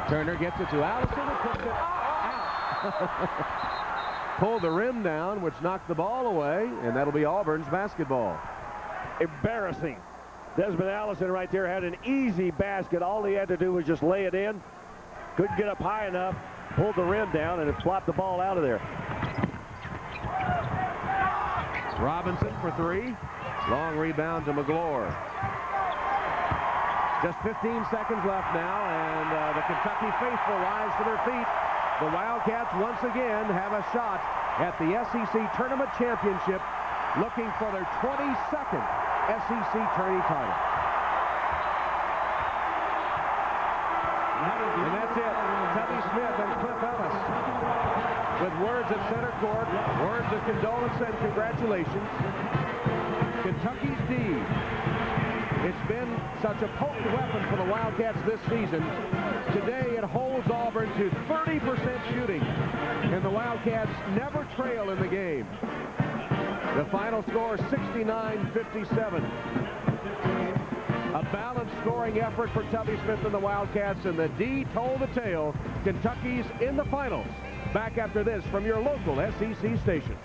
Turner gets it to Allison and puts it out. Pulled the rim down, which knocked the ball away, and that'll be Auburn's basketball. Embarrassing. Desmond Allison right there had an easy basket. All he had to do was just lay it in. Couldn't get up high enough. Pulled the rim down and it flopped the ball out of there. Robinson for 3. Long rebound to McGlure. Just 15 seconds left now, and the Kentucky faithful rise to their feet. The Wildcats once again have a shot at the SEC Tournament Championship, looking for their 22nd SEC tourney title. And that's it. Tubby Smith and Cliff Ellis with words at center court, words of condolence and congratulations. Kentucky's D. It's been such a potent weapon for the Wildcats this season. Today it holds Auburn to 30% shooting, and the Wildcats never trail in the game. The final score, 69-57. A balanced scoring effort for Tubby Smith and the Wildcats, and the D told the tale. Kentucky's in the finals. Back after this from your local SEC station.